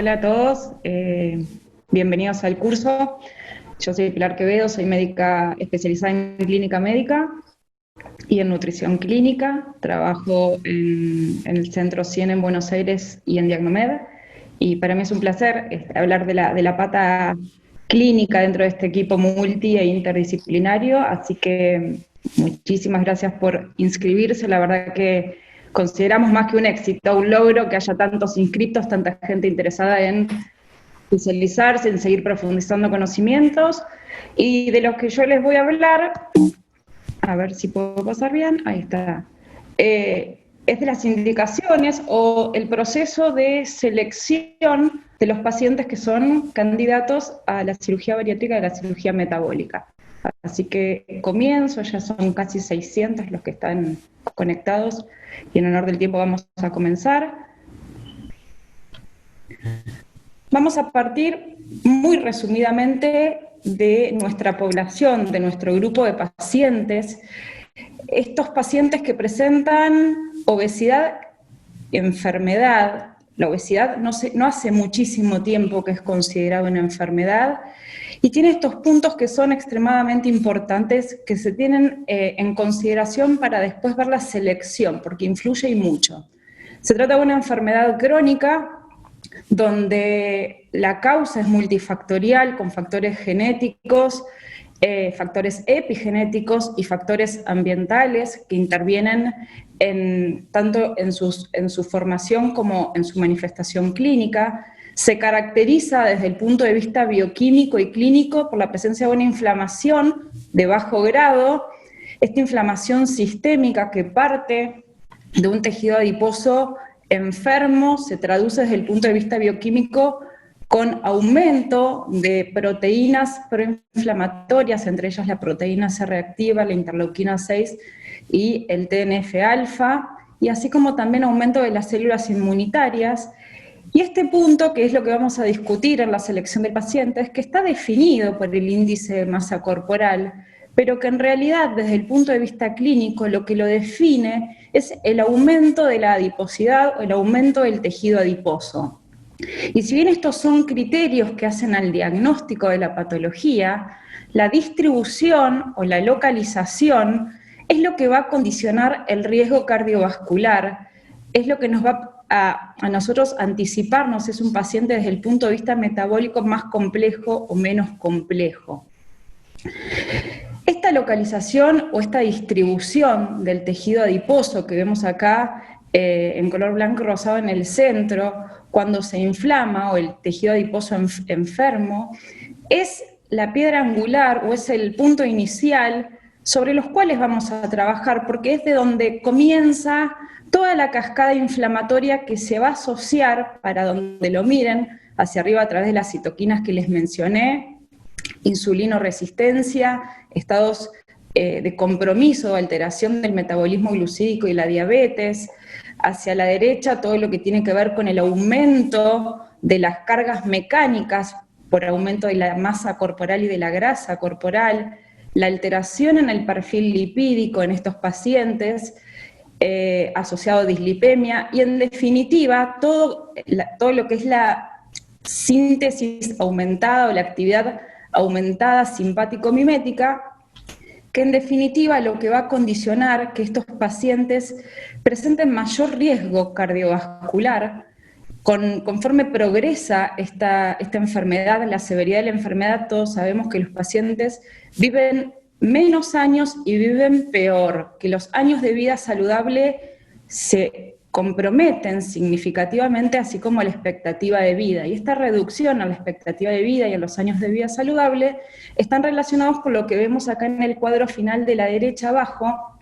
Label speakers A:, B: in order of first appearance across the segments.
A: Hola a todos, bienvenidos al curso. Yo soy Pilar Quevedo, soy médica especializada en clínica médica y en nutrición clínica. Trabajo en el Centro 100 en Buenos Aires y en Diagnomed. Y para mí es un placer hablar de la pata clínica dentro de este equipo multi e interdisciplinario. Así que muchísimas gracias por inscribirse. La verdad que consideramos más que un éxito, un logro que haya tantos inscritos, tanta gente interesada en especializarse, en seguir profundizando conocimientos. Y de los que yo les voy a hablar, a ver si puedo pasar bien, ahí está, es de las indicaciones o el proceso de selección de los pacientes que son candidatos a la cirugía bariátrica y a la cirugía metabólica. Así que comienzo, ya son casi 600 los que están conectados y en honor del tiempo vamos a comenzar. Vamos a partir muy resumidamente de nuestra población, de nuestro grupo de pacientes. Estos pacientes que presentan obesidad, enfermedad. La obesidad no hace muchísimo tiempo que es considerada una enfermedad y tiene estos puntos que son extremadamente importantes que se tienen en consideración para después ver la selección, porque influye y mucho. Se trata de una enfermedad crónica donde la causa es multifactorial, con factores genéticos, factores epigenéticos y factores ambientales que intervienen tanto en su formación como en su manifestación clínica. Se caracteriza desde el punto de vista bioquímico y clínico por la presencia de una inflamación de bajo grado, esta inflamación sistémica que parte de un tejido adiposo enfermo, se traduce desde el punto de vista bioquímico con aumento de proteínas proinflamatorias, entre ellas la proteína C reactiva, la interleuquina 6 y el TNF-alfa, y así como también aumento de las células inmunitarias. Y este punto, que es lo que vamos a discutir en la selección de pacientes, que está definido por el índice de masa corporal, pero que en realidad desde el punto de vista clínico lo que lo define es el aumento de la adiposidad o el aumento del tejido adiposo. Y si bien estos son criterios que hacen al diagnóstico de la patología, la distribución o la localización es lo que va a condicionar el riesgo cardiovascular, es lo que nos va a nosotros anticiparnos si es un paciente desde el punto de vista metabólico más complejo o menos complejo. Esta localización o esta distribución del tejido adiposo que vemos acá en color blanco rosado en el centro, cuando se inflama o el tejido adiposo enfermo, es la piedra angular o es el punto inicial sobre los cuales vamos a trabajar, porque es de donde comienza toda la cascada inflamatoria que se va a asociar, para donde lo miren, hacia arriba a través de las citoquinas que les mencioné, insulinoresistencia, estados de compromiso, alteración del metabolismo glucídico y la diabetes. Hacia la derecha todo lo que tiene que ver con el aumento de las cargas mecánicas por aumento de la masa corporal y de la grasa corporal, la alteración en el perfil lipídico en estos pacientes, asociado a dislipemia, y en definitiva todo lo que es la síntesis aumentada o la actividad aumentada simpático-mimética, que en definitiva lo que va a condicionar que estos pacientes presenten mayor riesgo cardiovascular. Conforme progresa esta enfermedad, la severidad de la enfermedad, todos sabemos que los pacientes viven menos años y viven peor, que los años de vida saludable se comprometen significativamente, así como la expectativa de vida. Y esta reducción a la expectativa de vida y a los años de vida saludable están relacionados con lo que vemos acá en el cuadro final de la derecha abajo,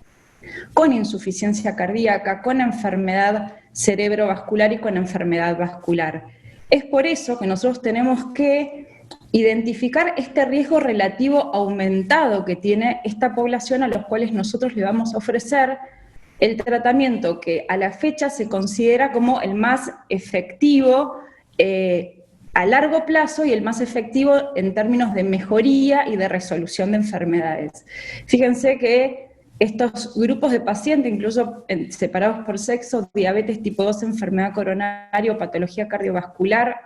A: con insuficiencia cardíaca, con enfermedad cerebrovascular y con enfermedad vascular. Es por eso que nosotros tenemos que identificar este riesgo relativo aumentado que tiene esta población a los cuales nosotros le vamos a ofrecer el tratamiento que a la fecha se considera como el más efectivo a largo plazo y el más efectivo en términos de mejoría y de resolución de enfermedades. Fíjense que estos grupos de pacientes, incluso separados por sexo, diabetes tipo 2, enfermedad coronaria o patología cardiovascular,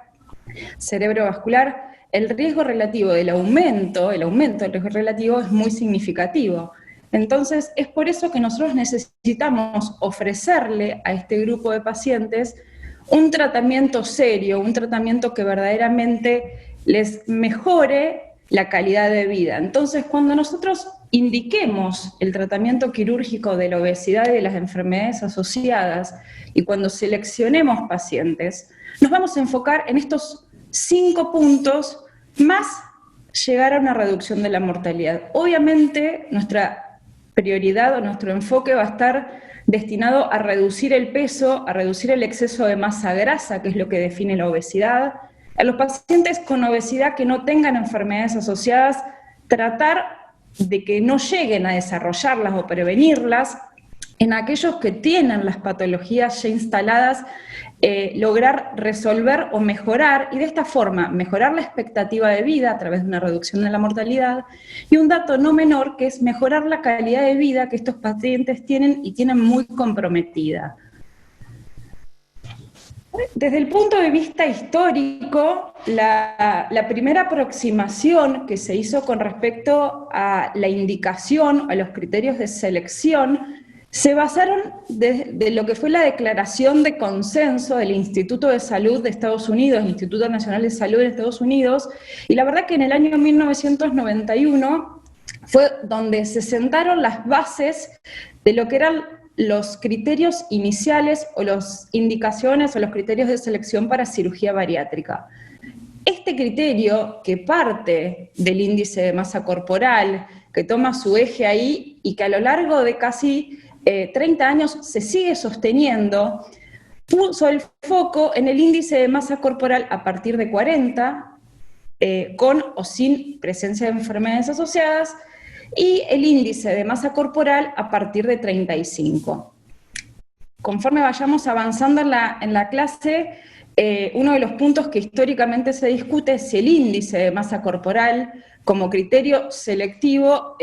A: cerebrovascular, el riesgo relativo del aumento, el aumento del riesgo relativo es muy significativo. Entonces, es por eso que nosotros necesitamos ofrecerle a este grupo de pacientes un tratamiento serio, un tratamiento que verdaderamente les mejore la calidad de vida. Entonces, cuando nosotros indiquemos el tratamiento quirúrgico de la obesidad y de las enfermedades asociadas, y cuando seleccionemos pacientes, nos vamos a enfocar en estos 5 puntos más llegar a una reducción de la mortalidad. Obviamente, nuestra prioridad o nuestro enfoque va a estar destinado a reducir el peso, a reducir el exceso de masa grasa, que es lo que define la obesidad. A los pacientes con obesidad que no tengan enfermedades asociadas, tratar de que no lleguen a desarrollarlas o prevenirlas. En aquellos que tienen las patologías ya instaladas, lograr resolver o mejorar, y de esta forma mejorar la expectativa de vida a través de una reducción de la mortalidad, y un dato no menor que es mejorar la calidad de vida que estos pacientes tienen y tienen muy comprometida. Desde el punto de vista histórico, la primera aproximación que se hizo con respecto a la indicación, a los criterios de selección, se basaron de lo que fue la declaración de consenso del Instituto de Salud de Estados Unidos, el Instituto Nacional de Salud de Estados Unidos, y la verdad que en el año 1991 fue donde se sentaron las bases de lo que eran los criterios iniciales o las indicaciones o los criterios de selección para cirugía bariátrica. Este criterio, que parte del índice de masa corporal, que toma su eje ahí y que a lo largo de casi 30 años se sigue sosteniendo, puso el foco en el índice de masa corporal a partir de 40, con o sin presencia de enfermedades asociadas, y el índice de masa corporal a partir de 35. Conforme vayamos avanzando en la clase, uno de los puntos que históricamente se discute es si el índice de masa corporal como criterio selectivo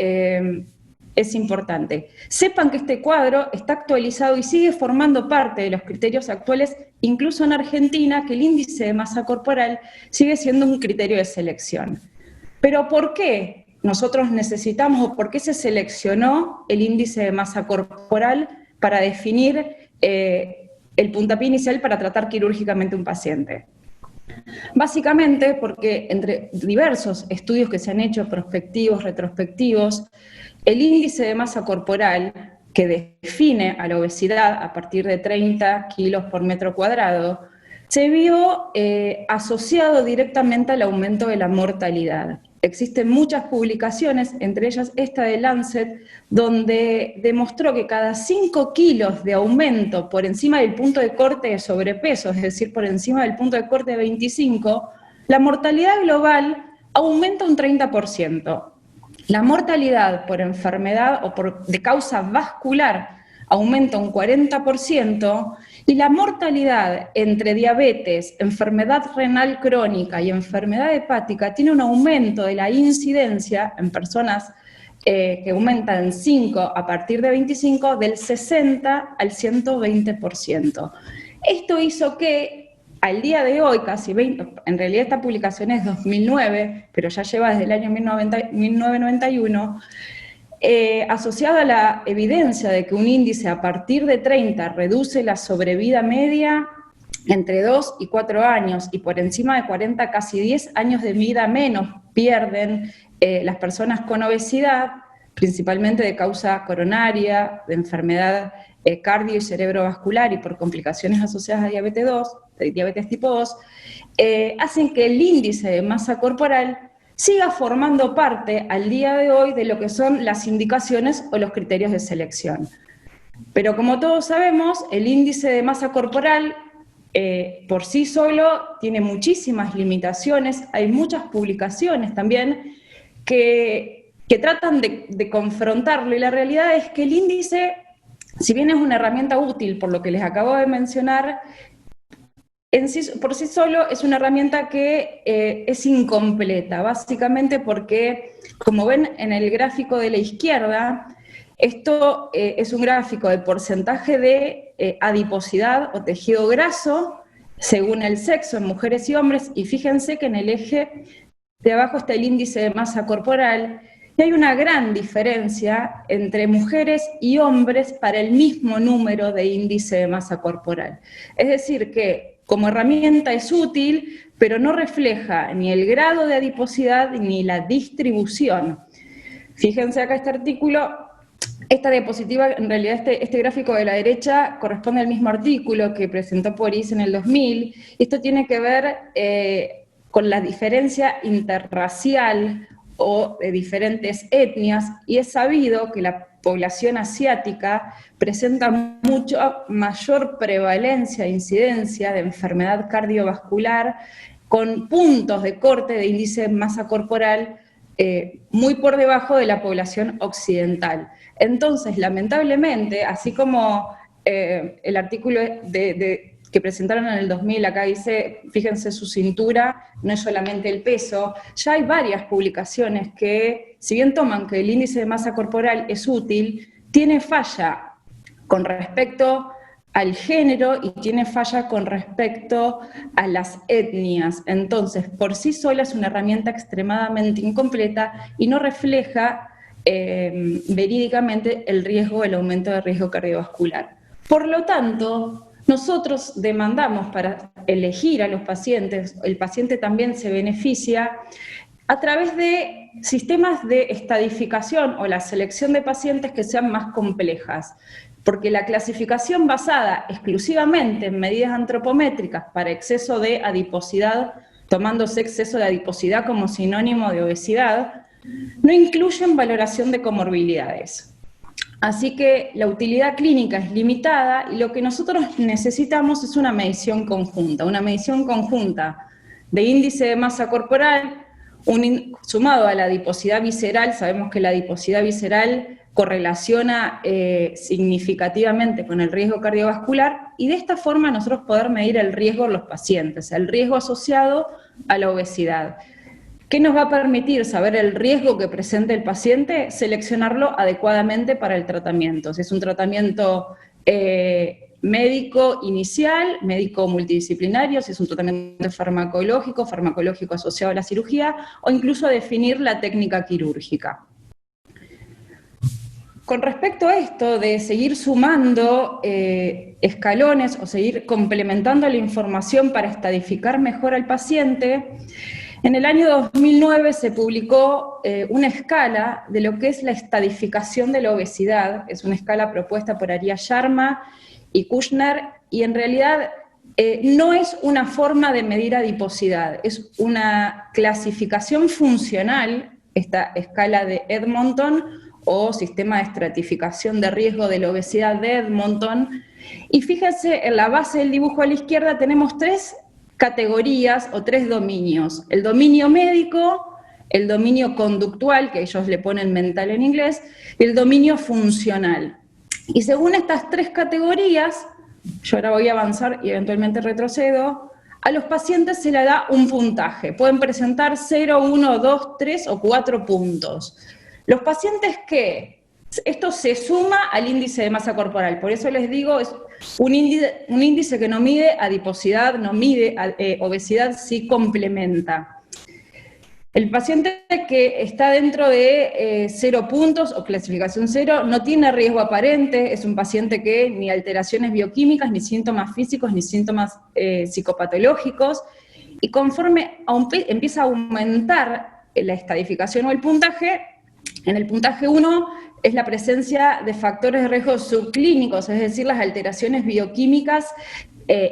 A: es importante. Sepan que este cuadro está actualizado y sigue formando parte de los criterios actuales, incluso en Argentina, que el índice de masa corporal sigue siendo un criterio de selección. Pero ¿por qué nosotros necesitamos o por qué se seleccionó el índice de masa corporal para definir el puntapié inicial para tratar quirúrgicamente un paciente? Básicamente porque entre diversos estudios que se han hecho, prospectivos, retrospectivos, el índice de masa corporal que define a la obesidad a partir de 30 kilos por metro cuadrado, se vio asociado directamente al aumento de la mortalidad. Existen muchas publicaciones, entre ellas esta de Lancet, donde demostró que cada 5 kilos de aumento por encima del punto de corte de sobrepeso, es decir, por encima del punto de corte de 25, la mortalidad global aumenta un 30%. La mortalidad por enfermedad o de causa vascular aumenta un 40%, y la mortalidad entre diabetes, enfermedad renal crónica y enfermedad hepática tiene un aumento de la incidencia en personas que aumentan en 5 a partir de 25 del 60 al 120%. Esto hizo que al día de hoy, casi 20, en realidad esta publicación es 2009, pero ya lleva desde el año 1991, asociada a la evidencia de que un índice a partir de 30 reduce la sobrevida media entre 2 y 4 años, y por encima de 40 casi 10 años de vida menos pierden las personas con obesidad, principalmente de causa coronaria, de enfermedad cardio y cerebrovascular y por complicaciones asociadas a diabetes 2, diabetes tipo 2, hacen que el índice de masa corporal siga formando parte al día de hoy de lo que son las indicaciones o los criterios de selección. Pero como todos sabemos, el índice de masa corporal por sí solo tiene muchísimas limitaciones. Hay muchas publicaciones también que tratan de confrontarlo, y la realidad es que el índice, si bien es una herramienta útil por lo que les acabo de mencionar, por sí solo es una herramienta que es incompleta, básicamente porque, como ven en el gráfico de la izquierda, esto es un gráfico de porcentaje de adiposidad o tejido graso según el sexo en mujeres y hombres, y fíjense que en el eje de abajo está el índice de masa corporal, y hay una gran diferencia entre mujeres y hombres para el mismo número de índice de masa corporal. Es decir, que como herramienta es útil, pero no refleja ni el grado de adiposidad ni la distribución. Fíjense acá este artículo, esta diapositiva, en realidad este gráfico de la derecha corresponde al mismo artículo que presentó Poris en el 2000. Esto tiene que ver con la diferencia interracial o de diferentes etnias, y es sabido que la población asiática presenta mucho mayor prevalencia e incidencia de enfermedad cardiovascular, con puntos de corte de índice de masa corporal muy por debajo de la población occidental. Entonces, lamentablemente, así como el artículo que presentaron en el 2000, acá dice, fíjense su cintura, no es solamente el peso, ya hay varias publicaciones que, si bien toman que el índice de masa corporal es útil, tiene falla con respecto al género y tiene falla con respecto a las etnias. Entonces, por sí sola es una herramienta extremadamente incompleta y no refleja verídicamente el aumento de riesgo cardiovascular. Por lo tanto, nosotros demandamos para elegir a los pacientes, el paciente también se beneficia a través de sistemas de estadificación o la selección de pacientes que sean más complejas, porque la clasificación basada exclusivamente en medidas antropométricas para exceso de adiposidad, tomándose exceso de adiposidad como sinónimo de obesidad, no incluyen valoración de comorbilidades. Así que la utilidad clínica es limitada y lo que nosotros necesitamos es una medición conjunta de índice de masa corporal, sumado a la adiposidad visceral. Sabemos que la adiposidad visceral correlaciona significativamente con el riesgo cardiovascular, y de esta forma nosotros poder medir el riesgo en los pacientes, el riesgo asociado a la obesidad. ¿Qué nos va a permitir saber el riesgo que presenta el paciente? Seleccionarlo adecuadamente para el tratamiento. Si es un tratamiento médico inicial, médico multidisciplinario, si es un tratamiento farmacológico asociado a la cirugía, o incluso definir la técnica quirúrgica. Con respecto a esto de seguir sumando escalones o seguir complementando la información para estadificar mejor al paciente, en el año 2009 se publicó una escala de lo que es la estadificación de la obesidad. Es una escala propuesta por Arya Sharma y Kushner, y en realidad no es una forma de medir adiposidad, es una clasificación funcional, esta escala de Edmonton, o sistema de estratificación de riesgo de la obesidad de Edmonton. Y fíjense, en la base del dibujo a la izquierda tenemos tres categorías o tres dominios: el dominio médico, el dominio conductual, que ellos le ponen mental en inglés, y el dominio funcional. Y según estas tres categorías, yo ahora voy a avanzar y eventualmente retrocedo, a los pacientes se le da un puntaje. Pueden presentar 0, 1, 2, 3 o 4 puntos. Los pacientes que esto se suma al índice de masa corporal, por eso les digo, es un índice que no mide adiposidad, no mide obesidad, sí complementa. El paciente que está dentro de 0 puntos o clasificación 0 no tiene riesgo aparente, es un paciente que ni alteraciones bioquímicas, ni síntomas físicos, ni síntomas psicopatológicos, y conforme empieza a aumentar la estadificación o el puntaje, en el puntaje 1 es la presencia de factores de riesgo subclínicos, es decir, las alteraciones bioquímicas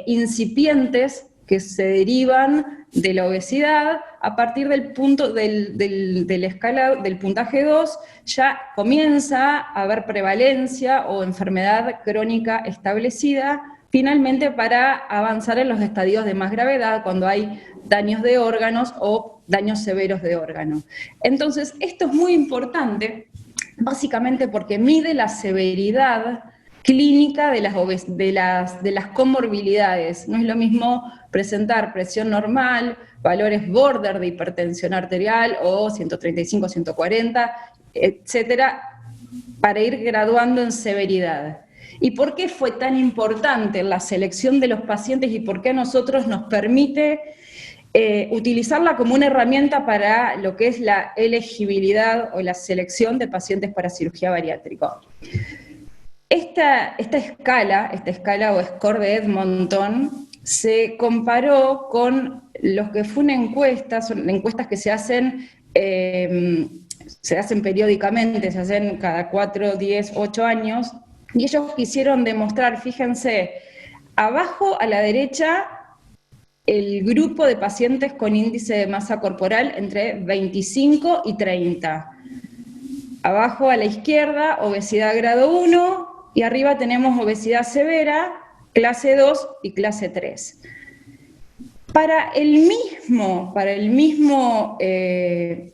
A: incipientes que se derivan de la obesidad. A partir del punto de la escala del puntaje 2 ya comienza a haber prevalencia o enfermedad crónica establecida, finalmente para avanzar en los estadios de más gravedad, cuando hay daños de órganos o daños severos de órganos. Entonces, esto es muy importante, básicamente porque mide la severidad clínica de las comorbilidades. No es lo mismo presentar presión normal, valores border de hipertensión arterial o 135, 140, etcétera, para ir graduando en severidad. y por qué fue tan importante la selección de los pacientes y por qué a nosotros nos permite utilizarla como una herramienta para lo que es la elegibilidad o la selección de pacientes para cirugía bariátrica. Esta escala o score de Edmonton se comparó con los que fue una encuesta, son encuestas que se hacen periódicamente, se hacen cada 4, 10, 8 años, y ellos quisieron demostrar, fíjense, abajo a la derecha, el grupo de pacientes con índice de masa corporal entre 25 y 30. Abajo a la izquierda, obesidad grado 1, y arriba tenemos obesidad severa, clase 2 y clase 3. Para el mismo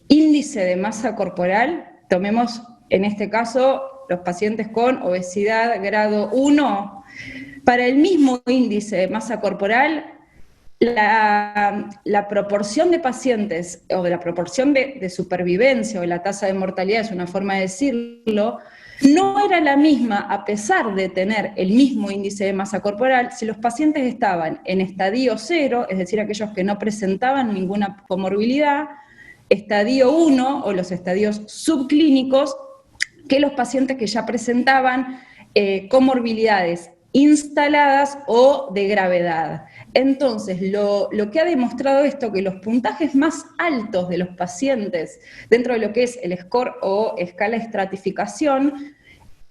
A: índice de masa corporal, tomemos en este caso los pacientes con obesidad grado 1, para el mismo índice de masa corporal, la proporción de pacientes, o de la proporción de supervivencia, o la tasa de mortalidad, es una forma de decirlo, no era la misma a pesar de tener el mismo índice de masa corporal si los pacientes estaban en estadio 0, es decir, aquellos que no presentaban ninguna comorbilidad, estadio 1 o los estadios subclínicos, que los pacientes que ya presentaban comorbilidades instaladas o de gravedad. Entonces, lo que ha demostrado esto, que los puntajes más altos de los pacientes dentro de lo que es el score o escala de estratificación,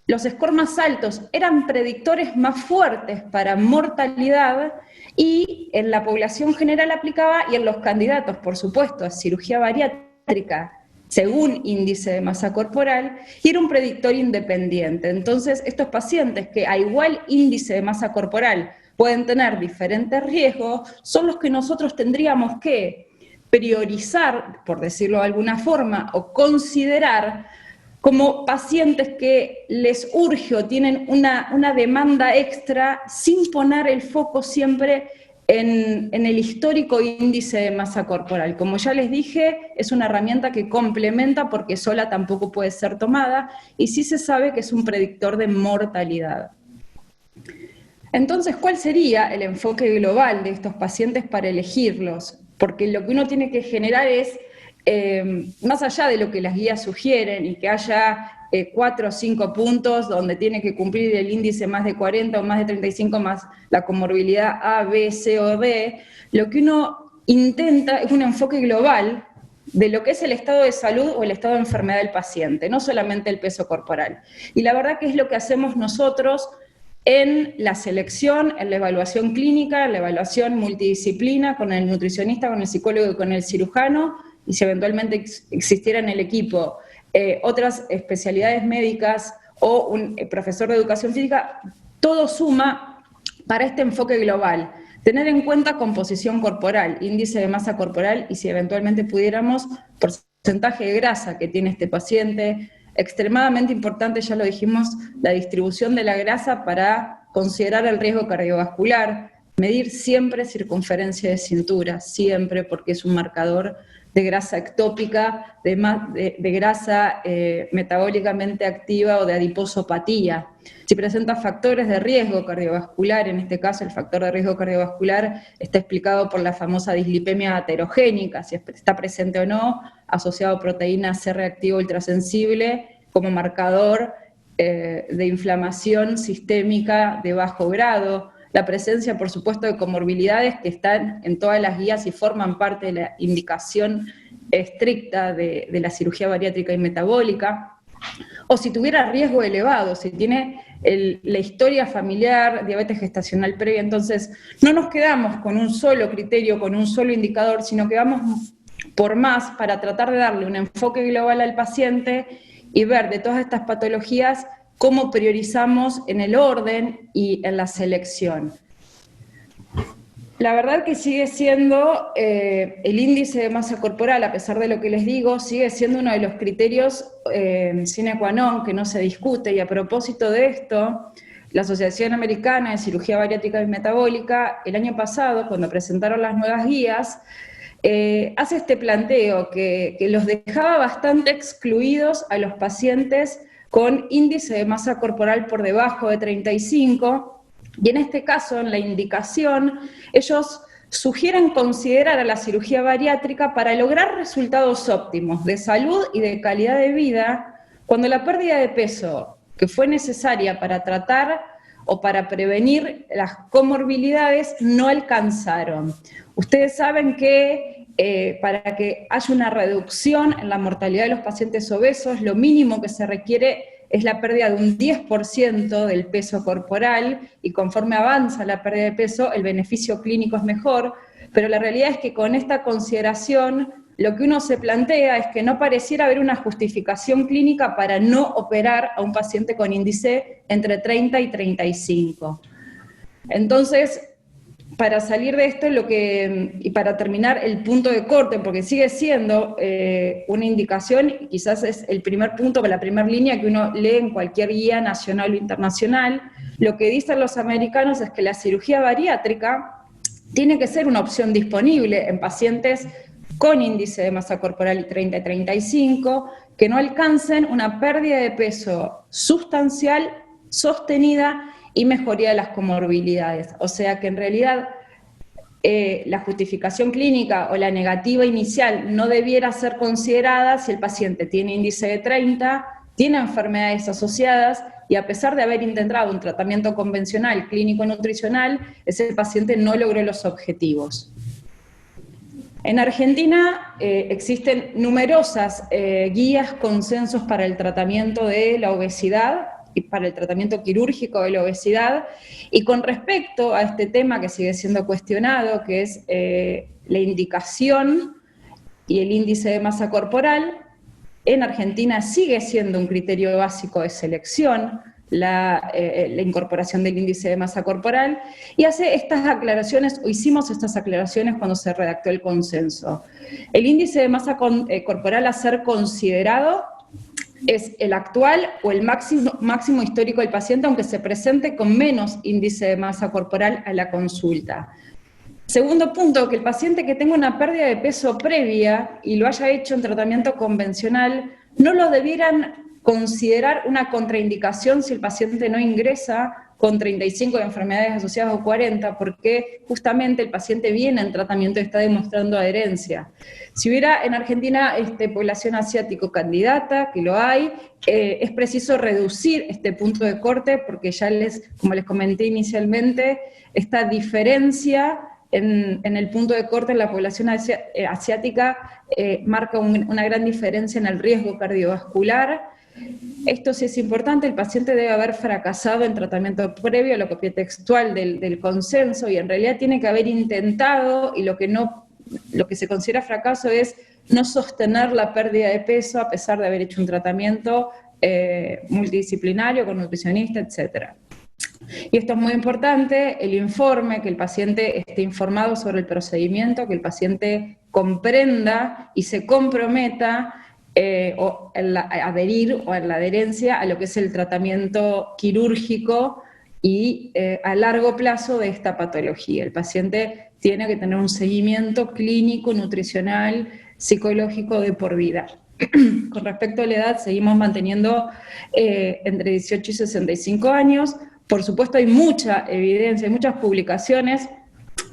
A: los scores más altos eran predictores más fuertes para mortalidad, y en la población general aplicaba, y en los candidatos, por supuesto, a cirugía bariátrica, según índice de masa corporal, y era un predictor independiente. Entonces, estos pacientes que a igual índice de masa corporal pueden tener diferentes riesgos, son los que nosotros tendríamos que priorizar, por decirlo de alguna forma, o considerar como pacientes que les urge o tienen una demanda extra, sin poner el foco siempre en el histórico índice de masa corporal. Como ya les dije, es una herramienta que complementa, porque sola tampoco puede ser tomada, y sí se sabe que es un predictor de mortalidad. Entonces, ¿cuál sería el enfoque global de estos pacientes para elegirlos? Porque lo que uno tiene que generar es, más allá de lo que las guías sugieren, y que haya 4 o 5 puntos donde tiene que cumplir el índice más de 40 o más de 35 más la comorbilidad A, B, C o D, lo que uno intenta es un enfoque global de lo que es el estado de salud o el estado de enfermedad del paciente, no solamente el peso corporal. Y la verdad que es lo que hacemos nosotros en la selección, en la evaluación clínica, en la evaluación multidisciplina, con el nutricionista, con el psicólogo y con el cirujano, y si eventualmente existiera en el equipo otras especialidades médicas o un profesor de educación física, todo suma para este enfoque global. Tener en cuenta composición corporal, índice de masa corporal, y si eventualmente pudiéramos, porcentaje de grasa que tiene este paciente. Extremadamente importante, ya lo dijimos, la distribución de la grasa para considerar el riesgo cardiovascular. Medir siempre circunferencia de cintura, siempre, porque es un marcador de grasa ectópica, de grasa metabólicamente activa o de adiposopatía. Si presenta factores de riesgo cardiovascular, en este caso el factor de riesgo cardiovascular está explicado por la famosa dislipemia aterogénica, si está presente o no, asociado a proteína C reactiva ultrasensible como marcador de inflamación sistémica de bajo grado. La presencia, por supuesto, de comorbilidades que están en todas las guías y forman parte de la indicación estricta de la cirugía bariátrica y metabólica. O si tuviera riesgo elevado, si tiene la historia familiar, diabetes gestacional previa. Entonces, no nos quedamos con un solo criterio, con un solo indicador, sino que vamos por más para tratar de darle un enfoque global al paciente y ver de todas estas patologías cómo priorizamos en el orden y en la selección. La verdad que sigue siendo el índice de masa corporal, a pesar de lo que les digo, sigue siendo uno de los criterios sine qua non, que no se discute, y a propósito de esto, la Asociación Americana de Cirugía Bariátrica y Metabólica, el año pasado, cuando presentaron las nuevas guías, hace este planteo que los dejaba bastante excluidos a los pacientes con índice de masa corporal por debajo de 35, y en este caso, en la indicación, ellos sugieren considerar a la cirugía bariátrica para lograr resultados óptimos de salud y de calidad de vida cuando la pérdida de peso que fue necesaria para tratar o para prevenir las comorbilidades no alcanzaron. Ustedes saben que para que haya una reducción en la mortalidad de los pacientes obesos, lo mínimo que se requiere es la pérdida de un 10% del peso corporal, y conforme avanza la pérdida de peso, el beneficio clínico es mejor, pero la realidad es que con esta consideración, lo que uno se plantea es que no pareciera haber una justificación clínica para no operar a un paciente con índice entre 30 y 35. Entonces, para salir de esto, y para terminar el punto de corte, porque sigue siendo una indicación, y quizás es el primer punto, la primera línea que uno lee en cualquier guía nacional o internacional, lo que dicen los americanos es que la cirugía bariátrica tiene que ser una opción disponible en pacientes con índice de masa corporal 30 y 35, que no alcancen una pérdida de peso sustancial, sostenida y mejoría de las comorbilidades. O sea que en realidad la justificación clínica o la negativa inicial no debiera ser considerada si el paciente tiene índice de 30, tiene enfermedades asociadas, y a pesar de haber intentado un tratamiento convencional clínico-nutricional, ese paciente no logró los objetivos. En Argentina existen numerosas guías, consensos para el tratamiento de la obesidad y para el tratamiento quirúrgico de la obesidad, y con respecto a este tema que sigue siendo cuestionado, que es la indicación y el índice de masa corporal, en Argentina sigue siendo un criterio básico de selección la incorporación del índice de masa corporal, y hace estas aclaraciones, o hicimos estas aclaraciones cuando se redactó el consenso. El índice de masa corporal a ser considerado es el actual o el máximo histórico del paciente, aunque se presente con menos índice de masa corporal a la consulta. Segundo punto, que el paciente que tenga una pérdida de peso previa y lo haya hecho en tratamiento convencional, no lo debieran considerar una contraindicación si el paciente no ingresa con 35 de enfermedades asociadas o 40, porque justamente el paciente viene en tratamiento y está demostrando adherencia. Si hubiera en Argentina población asiático candidata, que lo hay, es preciso reducir este punto de corte, porque ya como les comenté inicialmente, esta diferencia en el punto de corte en la población asiática marca una gran diferencia en el riesgo cardiovascular. Esto sí es importante, el paciente debe haber fracasado en tratamiento previo, lo copié textual del consenso, y en realidad tiene que haber intentado, y lo que se considera fracaso es no sostener la pérdida de peso a pesar de haber hecho un tratamiento multidisciplinario con nutricionista, etc. Y esto es muy importante, el informe, que el paciente esté informado sobre el procedimiento, que el paciente comprenda y se comprometa o en adherir o en la adherencia a lo que es el tratamiento quirúrgico y a largo plazo de esta patología. El paciente tiene que tener un seguimiento clínico, nutricional, psicológico de por vida. Con respecto a la edad, seguimos manteniendo entre 18 y 65 años. Por supuesto, hay mucha evidencia, hay muchas publicaciones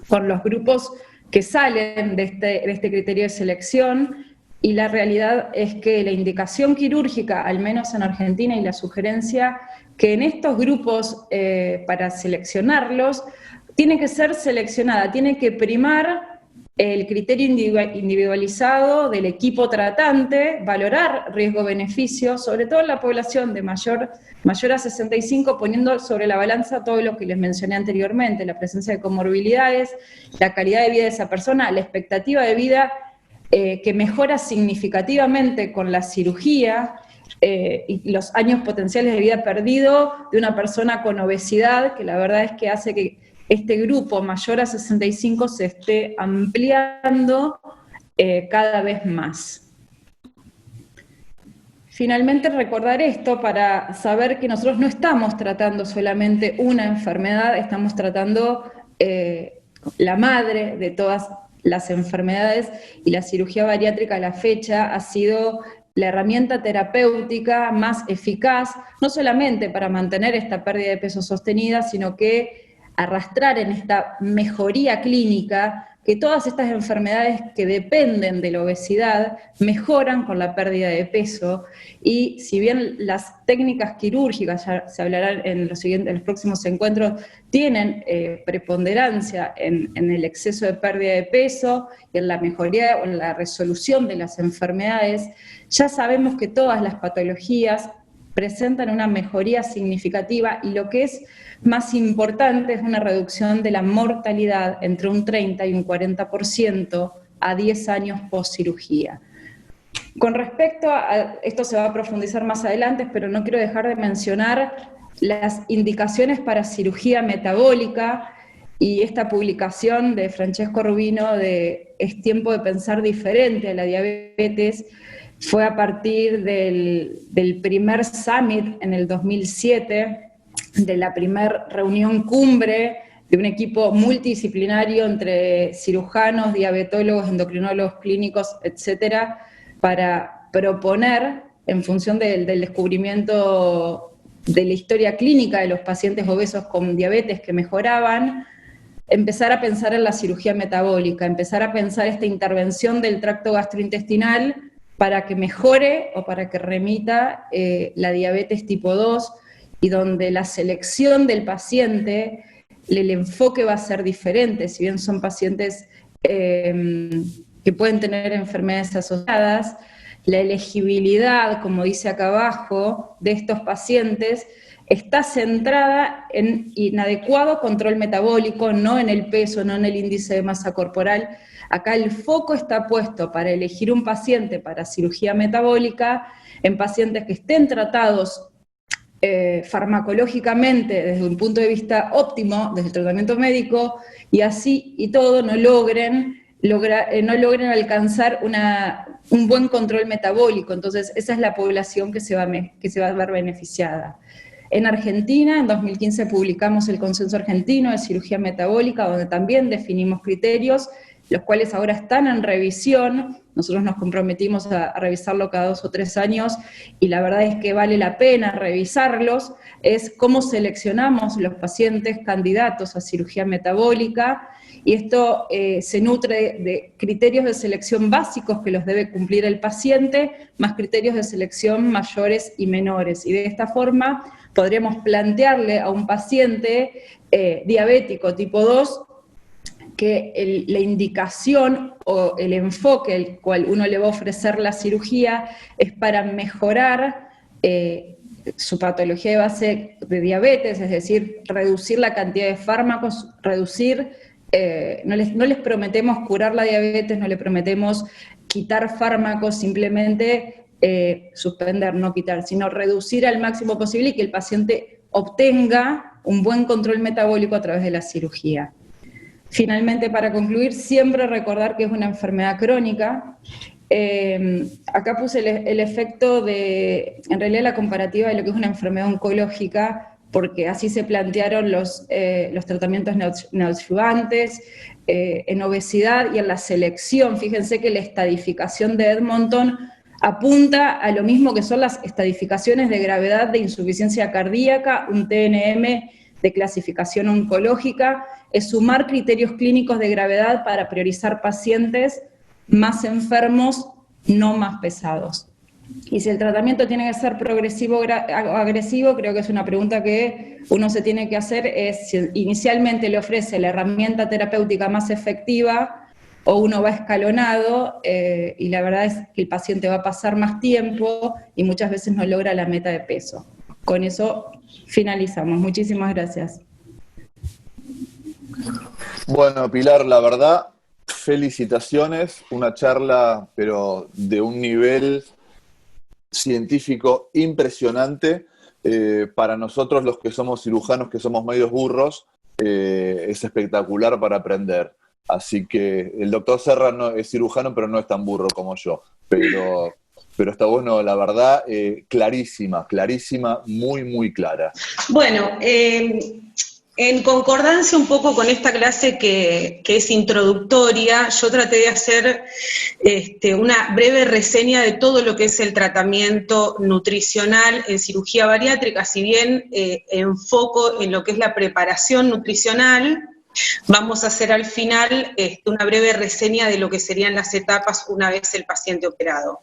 A: por los grupos que salen de este criterio de selección, y la realidad es que la indicación quirúrgica, al menos en Argentina, y la sugerencia que en estos grupos, para seleccionarlos, tiene que ser seleccionada, tiene que primar el criterio individualizado del equipo tratante, valorar riesgo-beneficio, sobre todo en la población de mayor a 65, poniendo sobre la balanza todo lo que les mencioné anteriormente, la presencia de comorbilidades, la calidad de vida de esa persona, la expectativa de vida que mejora significativamente con la cirugía, y los años potenciales de vida perdido de una persona con obesidad, que la verdad es que hace que este grupo mayor a 65 se esté ampliando cada vez más. Finalmente, recordar esto para saber que nosotros no estamos tratando solamente una enfermedad, estamos tratando la madre de todas las enfermedades, y la cirugía bariátrica a la fecha ha sido la herramienta terapéutica más eficaz, no solamente para mantener esta pérdida de peso sostenida, sino que arrastrar en esta mejoría clínica que todas estas enfermedades que dependen de la obesidad mejoran con la pérdida de peso, y si bien las técnicas quirúrgicas, ya se hablarán en los próximos encuentros, tienen preponderancia en el exceso de pérdida de peso y en la mejoría o en la resolución de las enfermedades, ya sabemos que todas las patologías presentan una mejoría significativa, y lo que es más importante es una reducción de la mortalidad entre un 30 y un 40% a 10 años post cirugía. Con respecto a esto se va a profundizar más adelante, pero no quiero dejar de mencionar las indicaciones para cirugía metabólica, y esta publicación de Francesco Rubino de Es tiempo de pensar diferente a la diabetes fue a partir del primer summit en el 2007, de la primera reunión cumbre de un equipo multidisciplinario entre cirujanos, diabetólogos, endocrinólogos clínicos, etcétera, para proponer, en función del descubrimiento de la historia clínica de los pacientes obesos con diabetes que mejoraban, empezar a pensar en la cirugía metabólica, empezar a pensar esta intervención del tracto gastrointestinal para que mejore o para que remita la diabetes tipo 2, y donde la selección del paciente, el enfoque va a ser diferente, si bien son pacientes que pueden tener enfermedades asociadas, la elegibilidad, como dice acá abajo, de estos pacientes está centrada en inadecuado control metabólico, no en el peso, no en el índice de masa corporal. Acá el foco está puesto para elegir un paciente para cirugía metabólica en pacientes que estén tratados farmacológicamente desde un punto de vista óptimo, desde el tratamiento médico, y así y todo no logren alcanzar un buen control metabólico. Entonces esa es la población que se va a ver beneficiada. En Argentina, en 2015 publicamos el Consenso Argentino de Cirugía Metabólica, donde también definimos criterios, los cuales ahora están en revisión. Nosotros nos comprometimos a revisarlo cada 2 o 3 años, y la verdad es que vale la pena revisarlos. Es cómo seleccionamos los pacientes candidatos a cirugía metabólica, y esto se nutre de criterios de selección básicos que los debe cumplir el paciente, más criterios de selección mayores y menores, y de esta forma podríamos plantearle a un paciente diabético tipo 2 que la indicación o el enfoque al cual uno le va a ofrecer la cirugía es para mejorar su patología de base de diabetes, es decir, reducir la cantidad de fármacos, no les prometemos curar la diabetes, no le prometemos quitar fármacos, simplemente suspender, no quitar, sino reducir al máximo posible y que el paciente obtenga un buen control metabólico a través de la cirugía. Finalmente, para concluir, siempre recordar que es una enfermedad crónica. Acá puse el efecto en realidad la comparativa de lo que es una enfermedad oncológica, porque así se plantearon los tratamientos neoadyuvantes en obesidad y en la selección. Fíjense que la estadificación de Edmonton apunta a lo mismo que son las estadificaciones de gravedad de insuficiencia cardíaca, un TNM de clasificación oncológica, es sumar criterios clínicos de gravedad para priorizar pacientes más enfermos, no más pesados. Y si el tratamiento tiene que ser progresivo o agresivo, creo que es una pregunta que uno se tiene que hacer, es si inicialmente le ofrece la herramienta terapéutica más efectiva o uno va escalonado, y la verdad es que el paciente va a pasar más tiempo y muchas veces no logra la meta de peso. Con eso finalizamos. Muchísimas gracias.
B: Bueno, Pilar, la verdad, felicitaciones, una charla, pero de un nivel científico impresionante. Para nosotros, los que somos cirujanos, que somos medios burros, es espectacular para aprender. Así que el doctor Serra no, es cirujano, pero no es tan burro como yo. Pero está bueno, la verdad, clarísima, muy, muy clara.
C: Bueno, En concordancia un poco con esta clase que es introductoria, yo traté de hacer una breve reseña de todo lo que es el tratamiento nutricional en cirugía bariátrica, si bien enfoco en lo que es la preparación nutricional. Vamos a hacer al final una breve reseña de lo que serían las etapas una vez el paciente operado.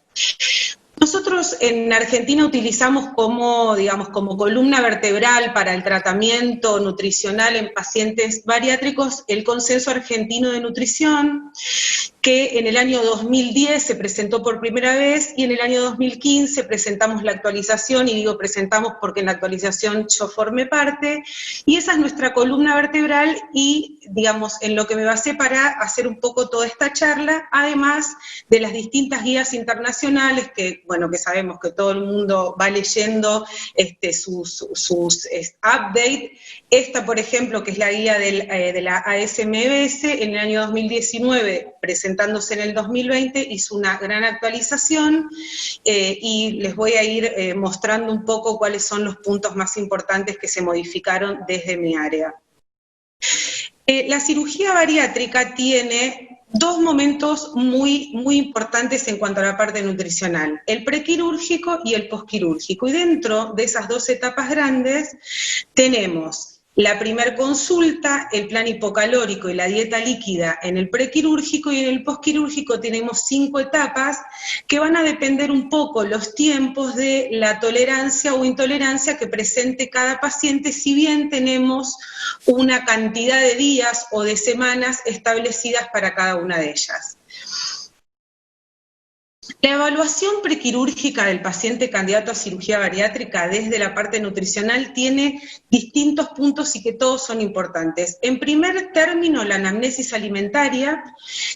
C: Nosotros en Argentina utilizamos como columna vertebral para el tratamiento nutricional en pacientes bariátricos el Consenso Argentino de Nutrición, que en el año 2010 se presentó por primera vez y en el año 2015 presentamos la actualización, y digo presentamos porque en la actualización yo formé parte, y esa es nuestra columna vertebral y, digamos, en lo que me basé para hacer un poco toda esta charla, además de las distintas guías internacionales que, bueno, que sabemos que todo el mundo va leyendo sus updates. Esta, por ejemplo, que es la guía de la ASMBS, en el año 2019, presentándose en el 2020, hizo una gran actualización y les voy a ir mostrando un poco cuáles son los puntos más importantes que se modificaron desde mi área. La cirugía bariátrica tiene dos momentos muy importantes en cuanto a la parte nutricional, el prequirúrgico y el posquirúrgico, y dentro de esas dos etapas grandes tenemos la primer consulta, el plan hipocalórico y la dieta líquida en el prequirúrgico, y en el posquirúrgico tenemos 5 etapas que van a depender un poco los tiempos de la tolerancia o intolerancia que presente cada paciente, si bien tenemos una cantidad de días o de semanas establecidas para cada una de ellas. La evaluación prequirúrgica del paciente candidato a cirugía bariátrica desde la parte nutricional tiene distintos puntos y que todos son importantes. En primer término, la anamnesis alimentaria,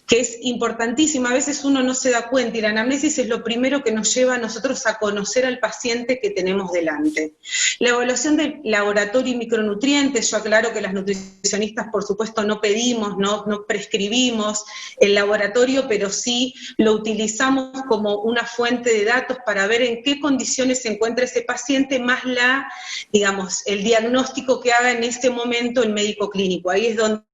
C: que es importantísima, a veces uno no se da cuenta, y la anamnesis es lo primero que nos lleva a nosotros a conocer al paciente que tenemos delante. La evaluación del laboratorio y micronutrientes, yo aclaro que las nutricionistas por supuesto no pedimos, no prescribimos el laboratorio, pero sí lo utilizamos como una fuente de datos para ver en qué condiciones se encuentra ese paciente, más el diagnóstico que haga en ese momento el médico clínico. Ahí es donde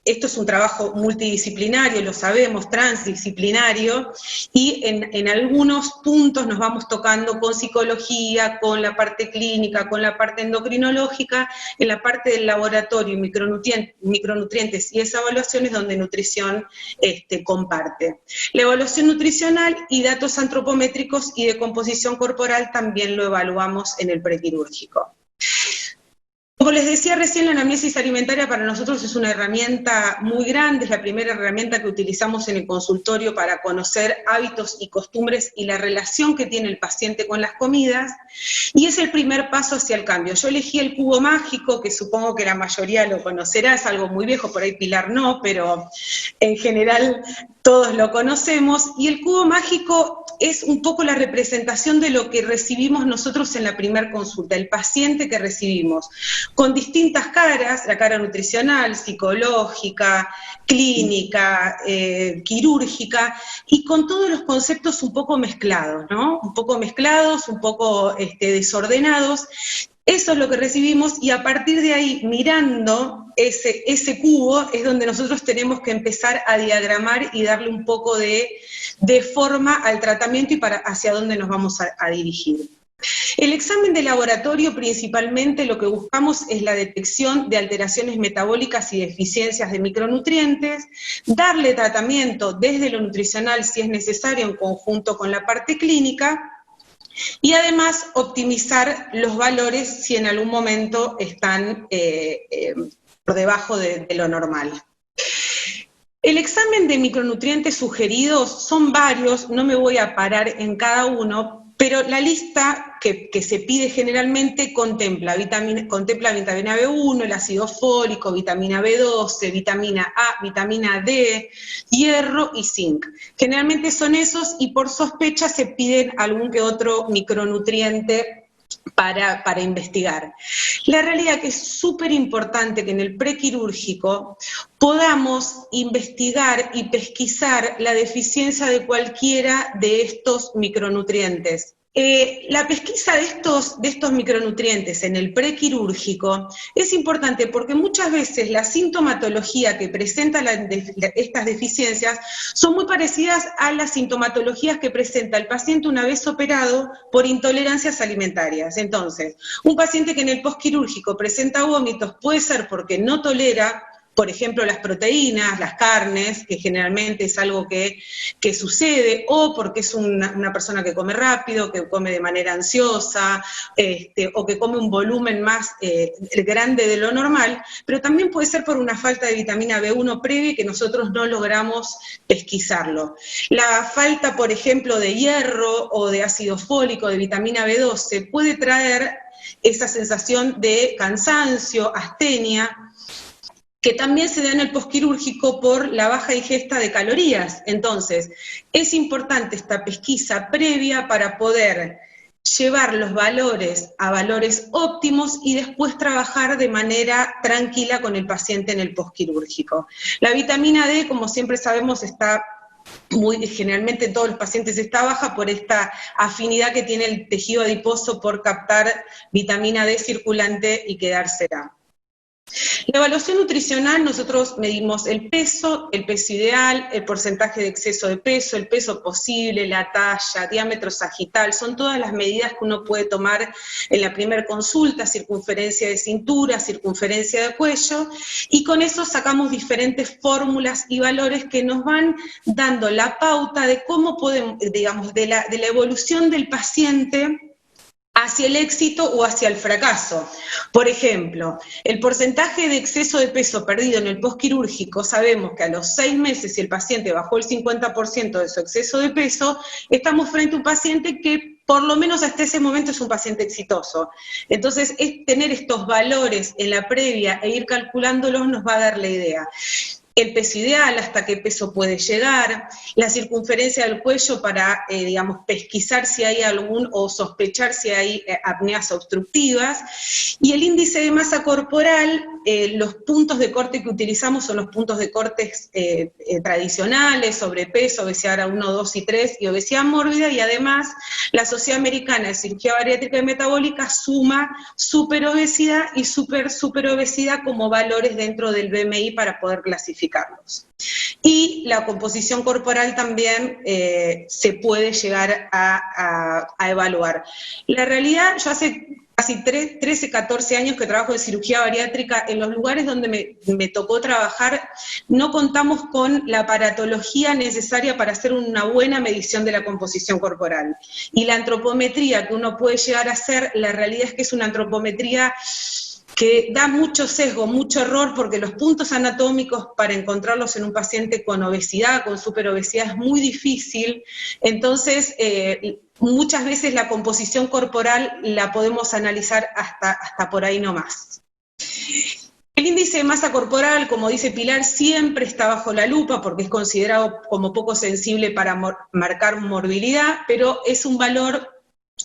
C: esto es un trabajo multidisciplinario, lo sabemos, transdisciplinario, y en algunos puntos nos vamos tocando con psicología, con la parte clínica, con la parte endocrinológica, en la parte del laboratorio, micronutrientes y esa evaluación es donde nutrición comparte. La evaluación nutricional y datos antropométricos y de composición corporal también lo evaluamos en el prequirúrgico. Como les decía recién, la anamnesis alimentaria para nosotros es una herramienta muy grande, es la primera herramienta que utilizamos en el consultorio para conocer hábitos y costumbres y la relación que tiene el paciente con las comidas, y es el primer paso hacia el cambio. Yo elegí el cubo mágico, que supongo que la mayoría lo conocerá, es algo muy viejo, por ahí Pilar no, pero en general todos lo conocemos, y el cubo mágico es un poco la representación de lo que recibimos nosotros en la primera consulta, el paciente que recibimos, con distintas caras, la cara nutricional, psicológica, clínica, quirúrgica, y con todos los conceptos un poco mezclados, ¿no? Un poco mezclados, un poco desordenados. Eso es lo que recibimos, y a partir de ahí, mirando ese cubo, es donde nosotros tenemos que empezar a diagramar y darle un poco de forma al tratamiento y hacia dónde nos vamos a dirigir. El examen de laboratorio, principalmente lo que buscamos es la detección de alteraciones metabólicas y deficiencias de micronutrientes, darle tratamiento desde lo nutricional si es necesario en conjunto con la parte clínica, y además optimizar los valores si en algún momento están por debajo de lo normal. El examen de micronutrientes sugeridos son varios, no me voy a parar en cada uno, pero la lista que se pide generalmente contempla vitamina B1, el ácido fólico, vitamina B12, vitamina A, vitamina D, hierro y zinc. Generalmente son esos, y por sospecha se piden algún que otro micronutriente para investigar. La realidad que es súper importante que en el prequirúrgico podamos investigar y pesquisar la deficiencia de cualquiera de estos micronutrientes. La pesquisa de estos micronutrientes en el prequirúrgico es importante porque muchas veces la sintomatología que presenta estas deficiencias son muy parecidas a las sintomatologías que presenta el paciente una vez operado por intolerancias alimentarias. Entonces, un paciente que en el posquirúrgico presenta vómitos puede ser porque no tolera, por ejemplo, las proteínas, las carnes, que generalmente es algo que sucede, o porque es una persona que come rápido, que come de manera ansiosa, o que come un volumen más grande de lo normal, pero también puede ser por una falta de vitamina B1 previa y que nosotros no logramos pesquisarlo. La falta, por ejemplo, de hierro o de ácido fólico, de vitamina B12, puede traer esa sensación de cansancio, astenia, que también se da en el posquirúrgico por la baja ingesta de calorías. Entonces, es importante esta pesquisa previa para poder llevar los valores a valores óptimos y después trabajar de manera tranquila con el paciente en el posquirúrgico. La vitamina D, como siempre sabemos, está generalmente en todos los pacientes está baja por esta afinidad que tiene el tejido adiposo por captar vitamina D circulante y quedársela. La evaluación nutricional, nosotros medimos el peso ideal, el porcentaje de exceso de peso, el peso posible, la talla, diámetro sagital, son todas las medidas que uno puede tomar en la primera consulta, circunferencia de cintura, circunferencia de cuello, y con eso sacamos diferentes fórmulas y valores que nos van dando la pauta de cómo podemos, digamos, de la evolución del paciente hacia el éxito o hacia el fracaso. Por ejemplo, el porcentaje de exceso de peso perdido en el posquirúrgico, sabemos que a los 6 meses, si el paciente bajó el 50% de su exceso de peso, estamos frente a un paciente que por lo menos hasta ese momento es un paciente exitoso. Entonces, tener estos valores en la previa e ir calculándolos nos va a dar la idea. El peso ideal, hasta qué peso puede llegar, la circunferencia del cuello para, digamos, pesquisar si hay algún, o sospechar si hay apneas obstructivas, y el índice de masa corporal, los puntos de corte que utilizamos son los puntos de cortes tradicionales, sobrepeso, obesidad 1, 2 y 3, y obesidad mórbida, y además la Sociedad Americana de Cirugía Bariátrica y Metabólica suma superobesidad y superobesidad como valores dentro del BMI para poder clasificarlos. Y la composición corporal también se puede llegar a evaluar. La realidad, yo hace casi 13, 14 años que trabajo en cirugía bariátrica, en los lugares donde me tocó trabajar, no contamos con la aparatología necesaria para hacer una buena medición de la composición corporal. Y la antropometría que uno puede llegar a hacer, la realidad es que es una antropometría que da mucho sesgo, mucho error, porque los puntos anatómicos para encontrarlos en un paciente con obesidad, con superobesidad, es muy difícil. Entonces, muchas veces la composición corporal la podemos analizar hasta por ahí nomás. El índice de masa corporal, como dice Pilar, siempre está bajo la lupa porque es considerado como poco sensible para marcar morbilidad, pero es un valor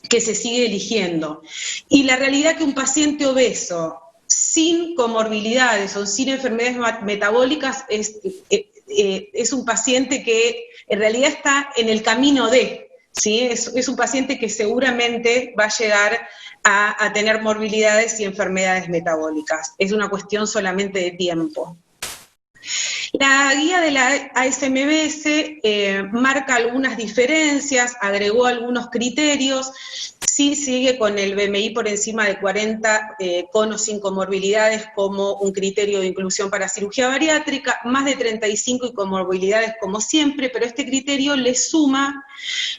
C: que se sigue eligiendo. Y la realidad es que un paciente obeso sin comorbilidades o sin enfermedades metabólicas es un paciente que en realidad está en el camino de, ¿sí? Es un paciente que seguramente va a llegar a tener morbilidades y enfermedades metabólicas. Es una cuestión solamente de tiempo. La guía de la ASMBS marca algunas diferencias, agregó algunos criterios, sí sigue con el BMI por encima de 40 con o sin comorbilidades como un criterio de inclusión para cirugía bariátrica, más de 35 y comorbilidades como siempre, pero este criterio le suma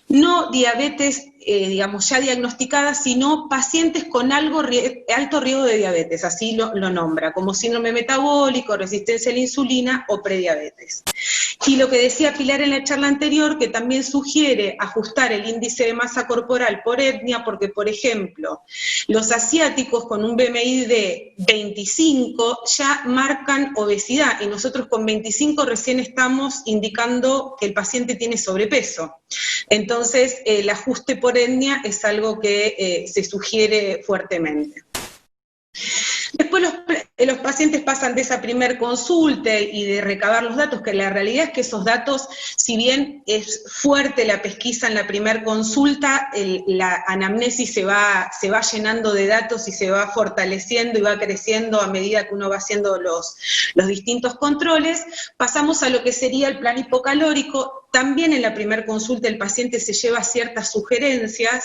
C: no diabetes digamos, ya diagnosticadas, sino pacientes con alto riesgo de diabetes, así lo nombra, como síndrome metabólico, resistencia a la insulina o prediabetes. Y lo que decía Pilar en la charla anterior, que también sugiere ajustar el índice de masa corporal por etnia, porque, por ejemplo, los asiáticos con un BMI de 25 ya marcan obesidad, y nosotros con 25 recién estamos indicando que el paciente tiene sobrepeso. Entonces, el ajuste por etnia es algo que se sugiere fuertemente. Después los pacientes pasan de esa primer consulta y de recabar los datos, que la realidad es que esos datos, si bien es fuerte la pesquisa en la primer consulta, la anamnesis se va llenando de datos y se va fortaleciendo y va creciendo a medida que uno va haciendo los distintos controles. Pasamos a lo que sería el plan hipocalórico. También en la primer consulta el paciente se lleva ciertas sugerencias,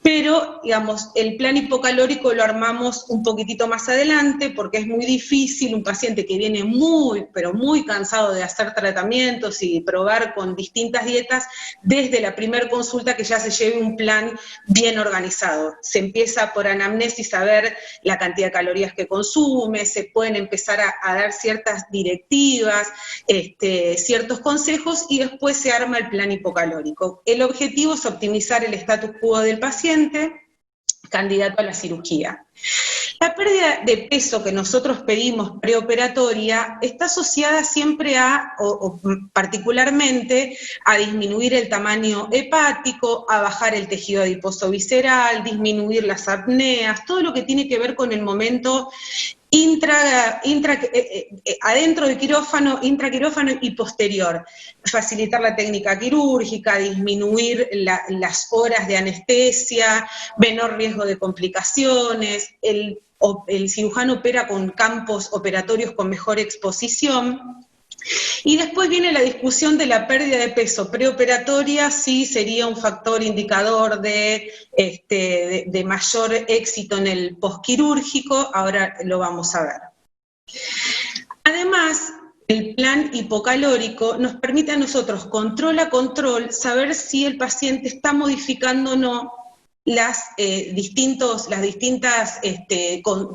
C: pero, digamos, el plan hipocalórico lo armamos un poquitito más adelante, porque es muy difícil un paciente que viene muy, pero muy cansado de hacer tratamientos y probar con distintas dietas, desde la primer consulta que ya se lleve un plan bien organizado. Se empieza por anamnesis a ver la cantidad de calorías que consume, se pueden empezar a dar ciertas directivas, ciertos consejos, y después se arma el plan hipocalórico. El objetivo es optimizar el status quo del paciente candidato a la cirugía. La pérdida de peso que nosotros pedimos preoperatoria está asociada siempre o particularmente a disminuir el tamaño hepático, a bajar el tejido adiposo visceral, disminuir las apneas, todo lo que tiene que ver con el momento adentro del quirófano, intraquirófano y posterior. Facilitar la técnica quirúrgica, disminuir las horas de anestesia, menor riesgo de complicaciones, el cirujano opera con campos operatorios con mejor exposición. Y después viene la discusión de la pérdida de peso preoperatoria, si sería un factor indicador de mayor éxito en el posquirúrgico. Ahora lo vamos a ver. Además, el plan hipocalórico nos permite a nosotros, control a control, saber si el paciente está modificando o no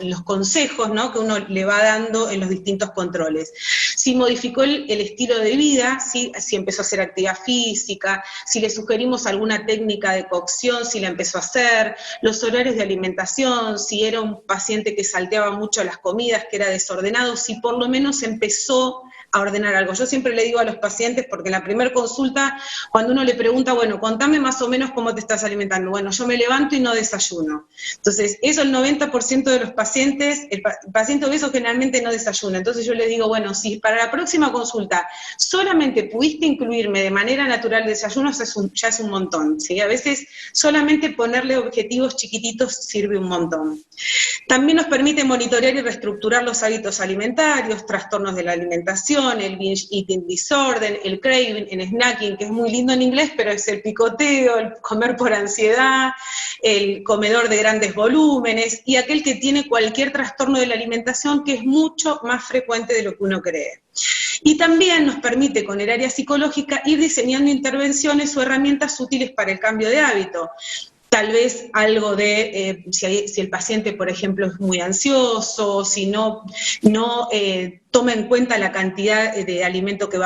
C: los consejos, ¿no?, que uno le va dando en los distintos controles. Si modificó el estilo de vida, si empezó a hacer actividad física, si le sugerimos alguna técnica de cocción, si la empezó a hacer, los horarios de alimentación, si era un paciente que salteaba mucho las comidas, que era desordenado, si por lo menos empezó a ordenar algo. Yo siempre le digo a los pacientes, porque en la primera consulta, cuando uno le pregunta, bueno, contame más o menos cómo te estás alimentando. Bueno, yo me levanto y no desayuno. Entonces, eso el 90% de los pacientes, el paciente obeso generalmente no desayuna. Entonces yo le digo, bueno, si para la próxima consulta solamente pudiste incluirme de manera natural desayunos, ya es un montón, ¿sí? A veces solamente ponerle objetivos chiquititos sirve un montón. También nos permite monitorear y reestructurar los hábitos alimentarios, trastornos de la alimentación, el binge eating disorder, el craving, el snacking, que es muy lindo en inglés, pero es el picoteo, el comer por ansiedad, el comedor de grandes volúmenes, y aquel que tiene cualquier trastorno de la alimentación, que es mucho más frecuente de lo que uno cree. Y también nos permite, con el área psicológica, ir diseñando intervenciones o herramientas útiles para el cambio de hábito. Tal vez algo de, si el paciente, por ejemplo, es muy ansioso, si no toma en cuenta la cantidad de alimento que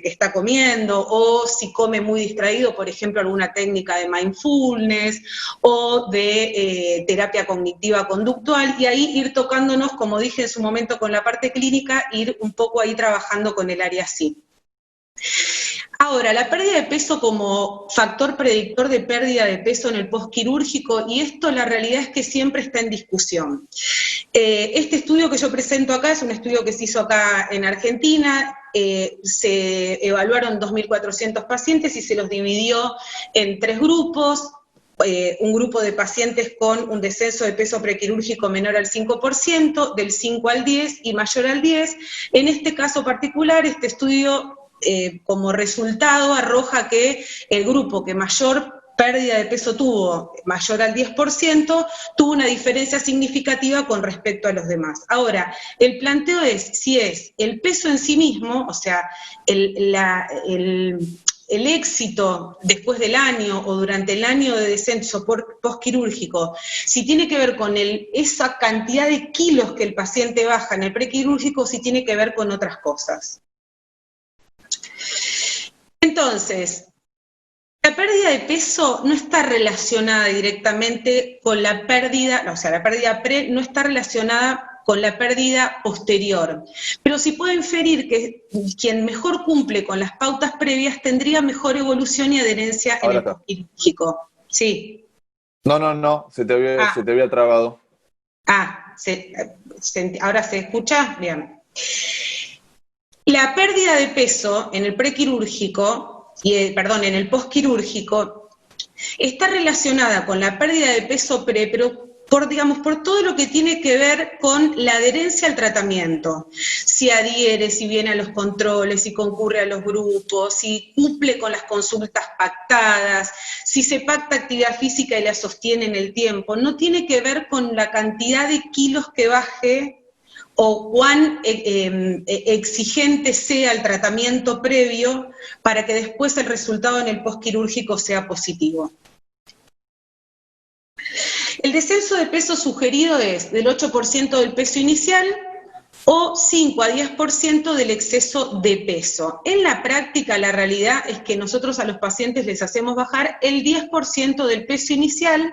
C: está comiendo, o si come muy distraído, por ejemplo, alguna técnica de mindfulness, o de terapia cognitiva conductual, y ahí ir tocándonos, como dije en su momento con la parte clínica, ir un poco ahí trabajando con el área sí. Ahora, la pérdida de peso como factor predictor de pérdida de peso en el postquirúrgico, y esto la realidad es que siempre está en discusión. Este estudio que yo presento acá es un estudio que se hizo acá en Argentina, se evaluaron 2.400 pacientes y se los dividió en 3 grupos. Un grupo de pacientes con un descenso de peso prequirúrgico menor al 5%, del 5 al 10 y mayor al 10. En este caso particular, este estudio como resultado arroja que el grupo que mayor pérdida de peso tuvo, mayor al 10%, tuvo una diferencia significativa con respecto a los demás. Ahora, el planteo es si es el peso en sí mismo, o sea, el éxito después del año o durante el año de descenso postquirúrgico, si tiene que ver con esa cantidad de kilos que el paciente baja en el prequirúrgico, si tiene que ver con otras cosas. Entonces, la pérdida de peso no está relacionada directamente con la pérdida, o sea, la pérdida no está relacionada con la pérdida posterior, pero sí puede inferir que quien mejor cumple con las pautas previas tendría mejor evolución y adherencia en el postquirúrgico. Sí.
B: No, se te había trabado.
C: ¿Ahora se escucha? Bien. La pérdida de peso en el prequirúrgico, en el posquirúrgico, está relacionada con la pérdida de peso pero por todo lo que tiene que ver con la adherencia al tratamiento. Si adhiere, si viene a los controles, si concurre a los grupos, si cumple con las consultas pactadas, si se pacta actividad física y la sostiene en el tiempo. No tiene que ver con la cantidad de kilos que baje o cuán exigente sea el tratamiento previo para que después el resultado en el posquirúrgico sea positivo. El descenso de peso sugerido es del 8% del peso inicial o 5 a 10% del exceso de peso. En la práctica, la realidad es que nosotros a los pacientes les hacemos bajar el 10% del peso inicial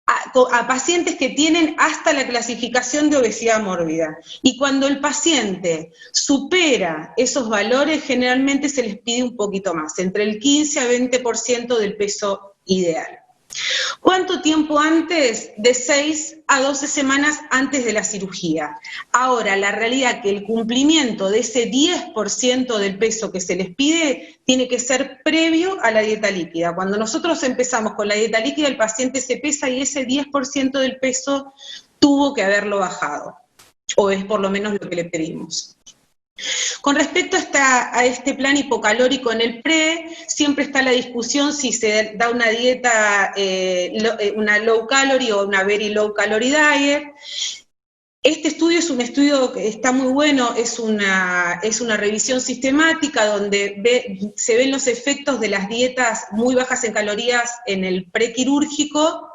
C: a pacientes que tienen hasta la clasificación de obesidad mórbida. Y cuando el paciente supera esos valores, generalmente se les pide un poquito más, entre el 15 a 20% del peso ideal. ¿Cuánto tiempo antes? De 6 a 12 semanas antes de la cirugía. Ahora, la realidad es que el cumplimiento de ese 10% del peso que se les pide tiene que ser previo a la dieta líquida. Cuando nosotros empezamos con la dieta líquida, el paciente se pesa y ese 10% del peso tuvo que haberlo bajado, o es por lo menos lo que le pedimos. Con respecto a este plan hipocalórico en el pre, siempre está la discusión si se da una dieta, una low calorie o una very low calorie diet. Este estudio es un estudio que está muy bueno, es una revisión sistemática donde se ven los efectos de las dietas muy bajas en calorías en el prequirúrgico.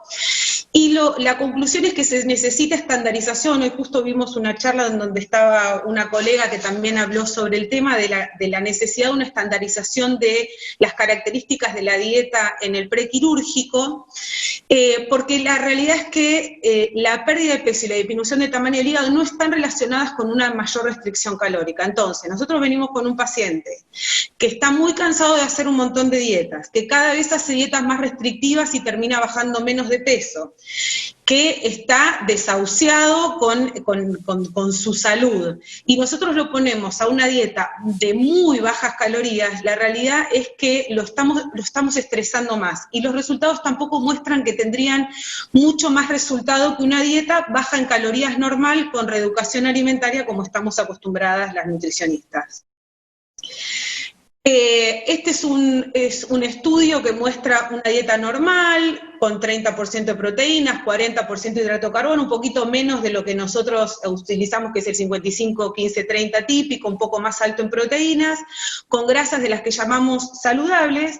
C: Y la conclusión es que se necesita estandarización. Hoy justo vimos una charla en donde estaba una colega que también habló sobre el tema de la necesidad de una estandarización de las características de la dieta en el prequirúrgico, porque la realidad es que la pérdida de peso y la disminución de tamaño del hígado no están relacionadas con una mayor restricción calórica. Entonces, nosotros venimos con un paciente que está muy cansado de hacer un montón de dietas, que cada vez hace dietas más restrictivas y termina bajando menos de peso, que está desahuciado con su salud, y nosotros lo ponemos a una dieta de muy bajas calorías, la realidad es que lo estamos estresando más, y los resultados tampoco muestran que tendrían mucho más resultado que una dieta baja en calorías normal con reeducación alimentaria como estamos acostumbradas las nutricionistas. Este es un estudio que muestra una dieta normal, con 30% de proteínas, 40% de hidrato de carbono, un poquito menos de lo que nosotros utilizamos, que es el 55, 15, 30 típico, un poco más alto en proteínas, con grasas de las que llamamos saludables.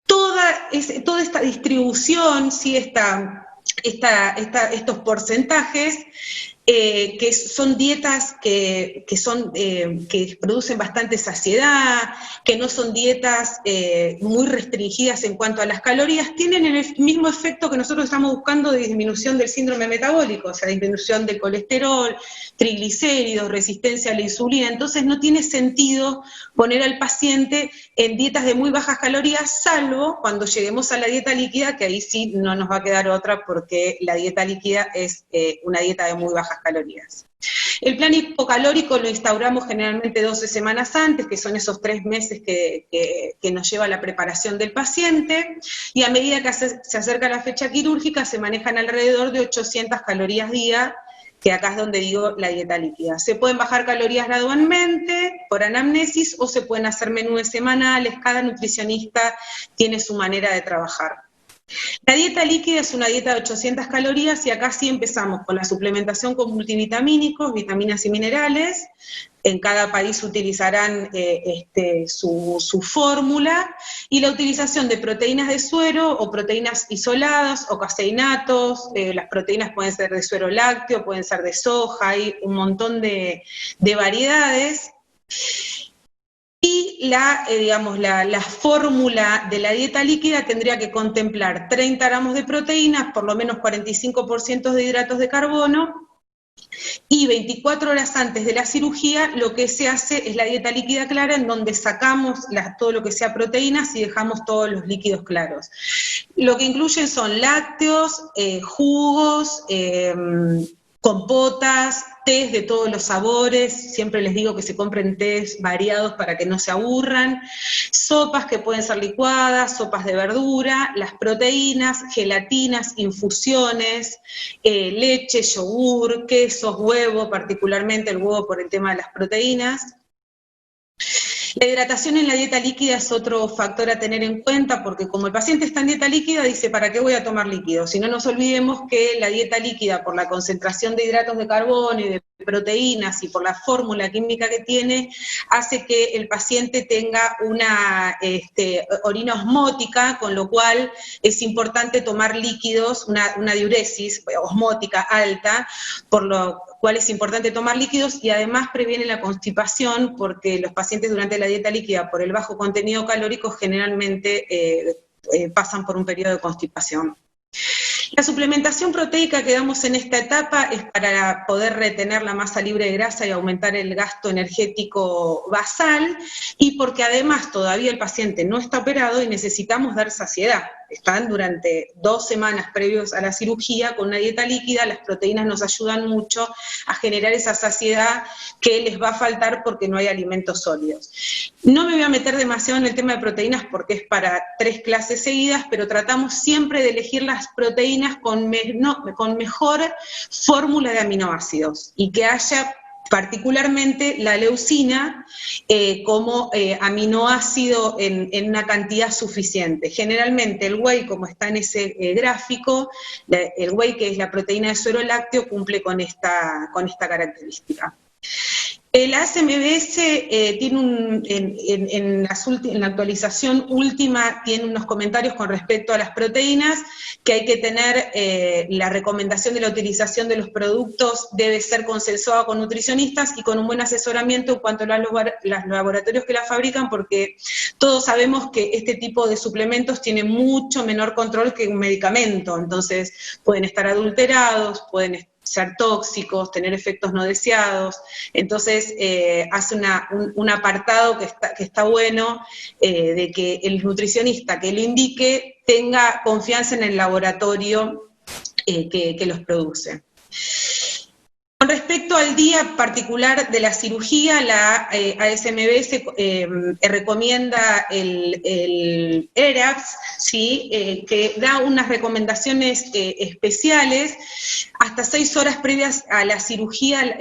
C: Toda esta distribución, ¿sí? Estos porcentajes, que son dietas que producen bastante saciedad, que no son dietas muy restringidas en cuanto a las calorías, tienen el mismo efecto que nosotros estamos buscando de disminución del síndrome metabólico, o sea, disminución del colesterol, triglicéridos, resistencia a la insulina. Entonces no tiene sentido poner al paciente en dietas de muy bajas calorías, salvo cuando lleguemos a la dieta líquida, que ahí sí no nos va a quedar otra, porque la dieta líquida es una dieta de muy bajas calorías. El plan hipocalórico lo instauramos generalmente 12 semanas antes, que son esos 3 meses que nos lleva la preparación del paciente, y a medida que se acerca la fecha quirúrgica se manejan alrededor de 800 calorías día, que acá es donde digo la dieta líquida. Se pueden bajar calorías gradualmente por anamnesis o se pueden hacer menúes semanales, cada nutricionista tiene su manera de trabajar. La dieta líquida es una dieta de 800 calorías y acá sí empezamos con la suplementación con multivitamínicos, vitaminas y minerales. En cada país utilizarán su fórmula, y la utilización de proteínas de suero o proteínas isoladas o caseinatos. Las proteínas pueden ser de suero lácteo, pueden ser de soja, hay un montón de variedades. Y la fórmula de la dieta líquida tendría que contemplar 30 gramos de proteínas, por lo menos 45% de hidratos de carbono, y 24 horas antes de la cirugía lo que se hace es la dieta líquida clara, en donde sacamos todo lo que sea proteínas y dejamos todos los líquidos claros. Lo que incluyen son lácteos, jugos, compotas, tés de todos los sabores, siempre les digo que se compren tés variados para que no se aburran, sopas que pueden ser licuadas, sopas de verdura, las proteínas, gelatinas, infusiones, leche, yogur, quesos, huevo, particularmente el huevo por el tema de las proteínas. La hidratación en la dieta líquida es otro factor a tener en cuenta, porque como el paciente está en dieta líquida, dice, ¿para qué voy a tomar líquidos? Si no nos olvidemos que la dieta líquida, por la concentración de hidratos de carbono y de proteínas y por la fórmula química que tiene, hace que el paciente tenga una orina osmótica, con lo cual es importante tomar líquidos, una diuresis osmótica alta, por lo cual es importante tomar líquidos, y además previene la constipación, porque los pacientes durante la dieta líquida, por el bajo contenido calórico, generalmente pasan por un periodo de constipación. La suplementación proteica que damos en esta etapa es para poder retener la masa libre de grasa y aumentar el gasto energético basal, y porque además todavía el paciente no está operado y necesitamos dar saciedad. Están durante 2 semanas previos a la cirugía con una dieta líquida, las proteínas nos ayudan mucho a generar esa saciedad que les va a faltar porque no hay alimentos sólidos. No me voy a meter demasiado en el tema de proteínas porque es para 3 clases seguidas, pero tratamos siempre de elegir las proteínas con mejor fórmula de aminoácidos y que haya particularmente la leucina como aminoácido en una cantidad suficiente. Generalmente el whey, como está en ese gráfico, el whey, que es la proteína de suero lácteo, cumple con esta característica. La ASMBS tiene en la actualización última tiene unos comentarios con respecto a las proteínas, que hay que tener la recomendación de la utilización de los productos debe ser consensuada con nutricionistas y con un buen asesoramiento en cuanto a los laboratorios que la fabrican, porque todos sabemos que este tipo de suplementos tienen mucho menor control que un medicamento, entonces pueden estar adulterados, pueden ser tóxicos, tener efectos no deseados, entonces hace un apartado que está bueno, de que el nutricionista que lo indique tenga confianza en el laboratorio que los produce. Con respecto al día particular de la cirugía, la ASMBS recomienda el ERAPS, ¿sí? Que da unas recomendaciones especiales. Hasta 6 horas previas a la cirugía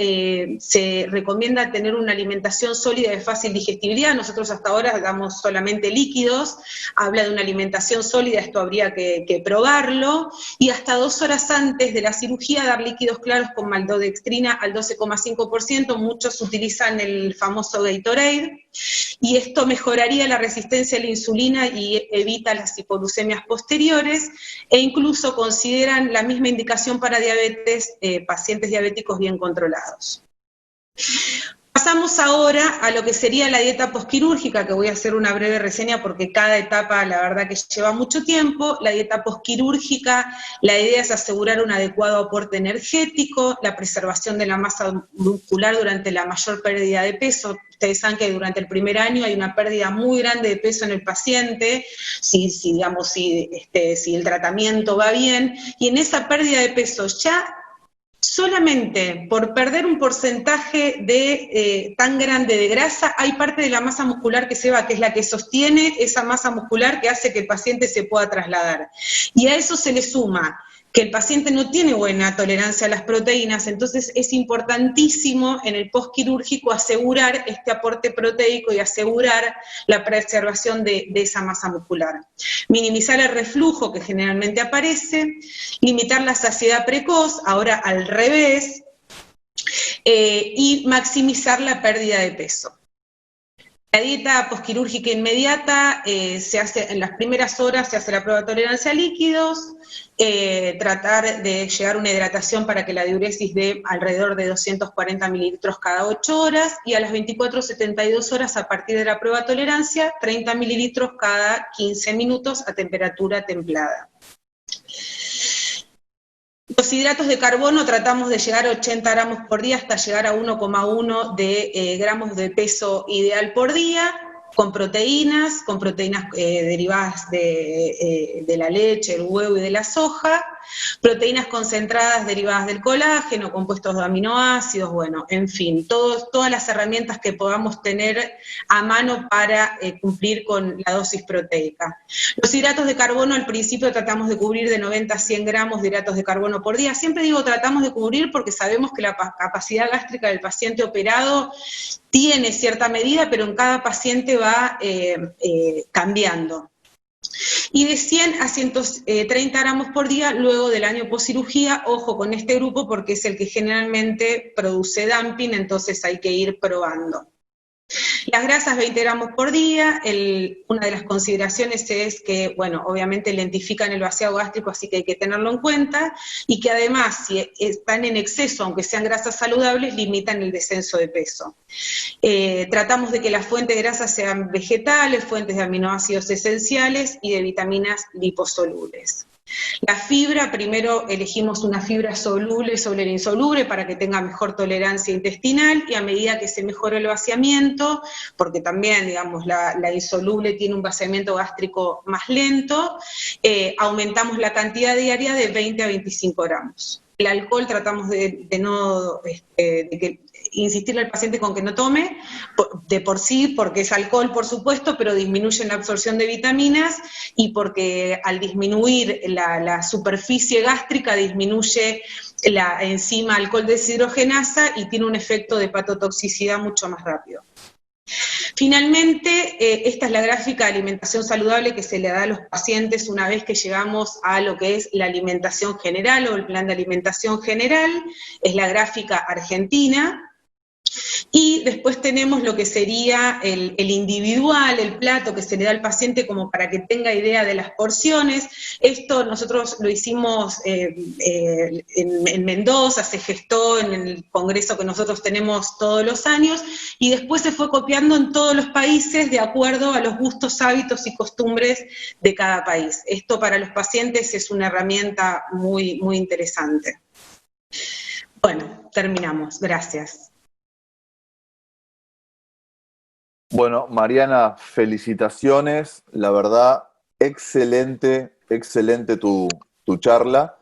C: se recomienda tener una alimentación sólida de fácil digestibilidad. Nosotros hasta ahora damos solamente líquidos, habla de una alimentación sólida, esto habría que probarlo, y hasta 2 horas antes de la cirugía dar líquidos claros con maltodextrina al 12,5%, muchos utilizan el famoso Gatorade, y esto mejoraría la resistencia a la insulina y evita las hipoglucemias posteriores, e incluso consideran la misma indicación para diabetes, pacientes diabéticos bien controlados. Pasamos ahora a lo que sería la dieta posquirúrgica, que voy a hacer una breve reseña porque cada etapa la verdad que lleva mucho tiempo. La dieta posquirúrgica, la idea es asegurar un adecuado aporte energético, la preservación de la masa muscular durante la mayor pérdida de peso. Ustedes saben que durante el primer año hay una pérdida muy grande de peso en el paciente, si el tratamiento va bien, y en esa pérdida de peso ya solamente por perder un porcentaje tan grande de grasa, hay parte de la masa muscular que se va, que es la que sostiene esa masa muscular que hace que el paciente se pueda trasladar. Y a eso se le suma que el paciente no tiene buena tolerancia a las proteínas, entonces es importantísimo en el postquirúrgico asegurar este aporte proteico y asegurar la preservación de esa masa muscular. Minimizar el reflujo que generalmente aparece, limitar la saciedad precoz, ahora al revés, y maximizar la pérdida de peso. La dieta posquirúrgica inmediata se hace en las primeras horas, se hace la prueba de tolerancia a líquidos, tratar de llegar a una hidratación para que la diuresis dé alrededor de 240 mililitros cada 8 horas, y a las 24-72 horas a partir de la prueba de tolerancia, 30 mililitros cada 15 minutos a temperatura templada. Los hidratos de carbono tratamos de llegar a 80 gramos por día hasta llegar a 1,1 gramos de peso ideal por día. con proteínas derivadas de la leche, el huevo y de la soja, proteínas concentradas derivadas del colágeno, compuestos de aminoácidos, bueno, en fin, todas las herramientas que podamos tener a mano para cumplir con la dosis proteica. Los hidratos de carbono al principio tratamos de cubrir de 90 a 100 gramos de hidratos de carbono por día. Siempre digo tratamos de cubrir porque sabemos que la capacidad gástrica del paciente operado tiene cierta medida, pero en cada paciente va cambiando. Y de 100 a 130 gramos por día luego del año postcirugía. Ojo con este grupo porque es el que generalmente produce dumping, entonces hay que ir probando. Las grasas 20 gramos por día, una de las consideraciones es que, bueno, obviamente lentifican el vaciado gástrico, así que hay que tenerlo en cuenta, y que además, si están en exceso, aunque sean grasas saludables, limitan el descenso de peso. Tratamos de que las fuentes de grasas sean vegetales, fuentes de aminoácidos esenciales y de vitaminas liposolubles. La fibra, primero elegimos una fibra soluble sobre la insoluble para que tenga mejor tolerancia intestinal, y a medida que se mejore el vaciamiento, porque también, digamos, la insoluble tiene un vaciamiento gástrico más lento, aumentamos la cantidad diaria de 20 a 25 gramos. El alcohol tratamos de insistirle al paciente con que no tome, de por sí, porque es alcohol, por supuesto, pero disminuye la absorción de vitaminas, y porque al disminuir la superficie gástrica, disminuye la enzima alcohol deshidrogenasa y tiene un efecto de hepatotoxicidad mucho más rápido. Finalmente, esta es la gráfica de alimentación saludable que se le da a los pacientes una vez que llegamos a lo que es la alimentación general o el plan de alimentación general. Es la gráfica argentina. Y después tenemos lo que sería el individual, el plato que se le da al paciente como para que tenga idea de las porciones. Esto nosotros lo hicimos en Mendoza, se gestó en el congreso que nosotros tenemos todos los años, y después se fue copiando en todos los países de acuerdo a los gustos, hábitos y costumbres de cada país. Esto para los pacientes es una herramienta muy, muy interesante. Bueno, terminamos. Gracias.
B: Bueno, Mariana, felicitaciones, la verdad, excelente tu charla.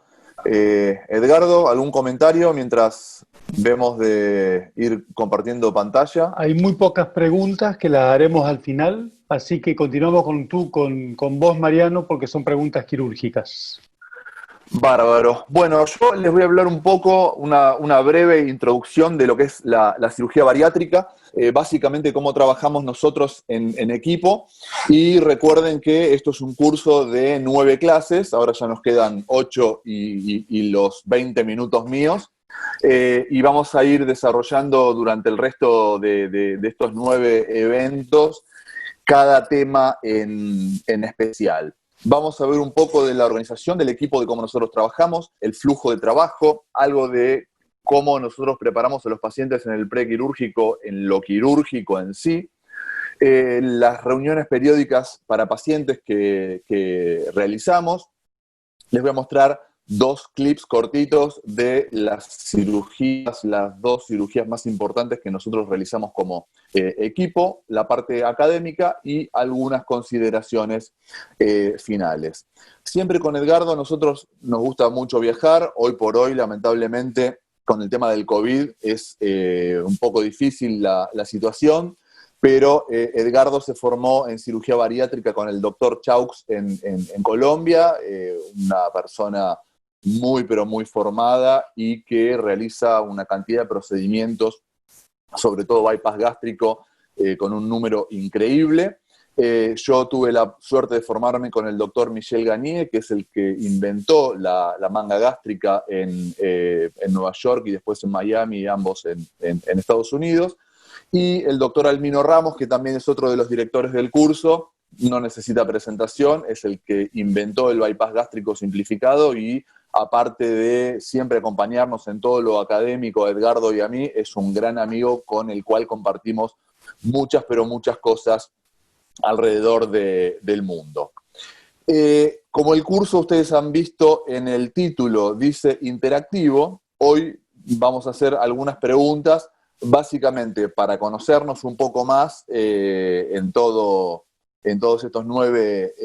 B: Edgardo, ¿algún comentario mientras vemos de ir compartiendo pantalla?
D: Hay muy pocas preguntas que las haremos al final, así que continuamos con vos, Mariano, porque son preguntas quirúrgicas.
B: Bárbaro. Bueno, yo les voy a hablar un poco, una breve introducción de lo que es la cirugía bariátrica, básicamente cómo trabajamos nosotros en equipo, y recuerden que esto es un curso de 9 clases, ahora ya nos quedan 8 y los 20 minutos míos, y vamos a ir desarrollando durante el resto de estos 9 eventos cada tema en especial. Vamos a ver un poco de la organización del equipo, de cómo nosotros trabajamos, el flujo de trabajo, algo de cómo nosotros preparamos a los pacientes en el prequirúrgico, en lo quirúrgico en sí, las reuniones periódicas para pacientes que realizamos. Les voy a mostrar 2 clips cortitos de las cirugías, las 2 cirugías más importantes que nosotros realizamos como equipo, la parte académica y algunas consideraciones finales. Siempre con Edgardo, nosotros nos gusta mucho viajar. Hoy por hoy, lamentablemente, con el tema del COVID es un poco difícil la situación, pero Edgardo se formó en cirugía bariátrica con el doctor Chaux en Colombia, una persona muy, pero muy formada y que realiza una cantidad de procedimientos, sobre todo bypass gástrico, con un número increíble. Yo tuve la suerte de formarme con el doctor Michel Gagné, que es el que inventó la manga gástrica en Nueva York y después en Miami, ambos en Estados Unidos. Y el doctor Almino Ramos, que también es otro de los directores del curso, no necesita presentación, es el que inventó el bypass gástrico simplificado y, aparte de siempre acompañarnos en todo lo académico, a Edgardo y a mí, es un gran amigo con el cual compartimos muchas, pero muchas cosas alrededor del mundo. Como el curso ustedes han visto en el título, dice interactivo, hoy vamos a hacer algunas preguntas básicamente para conocernos un poco más en todos estos 9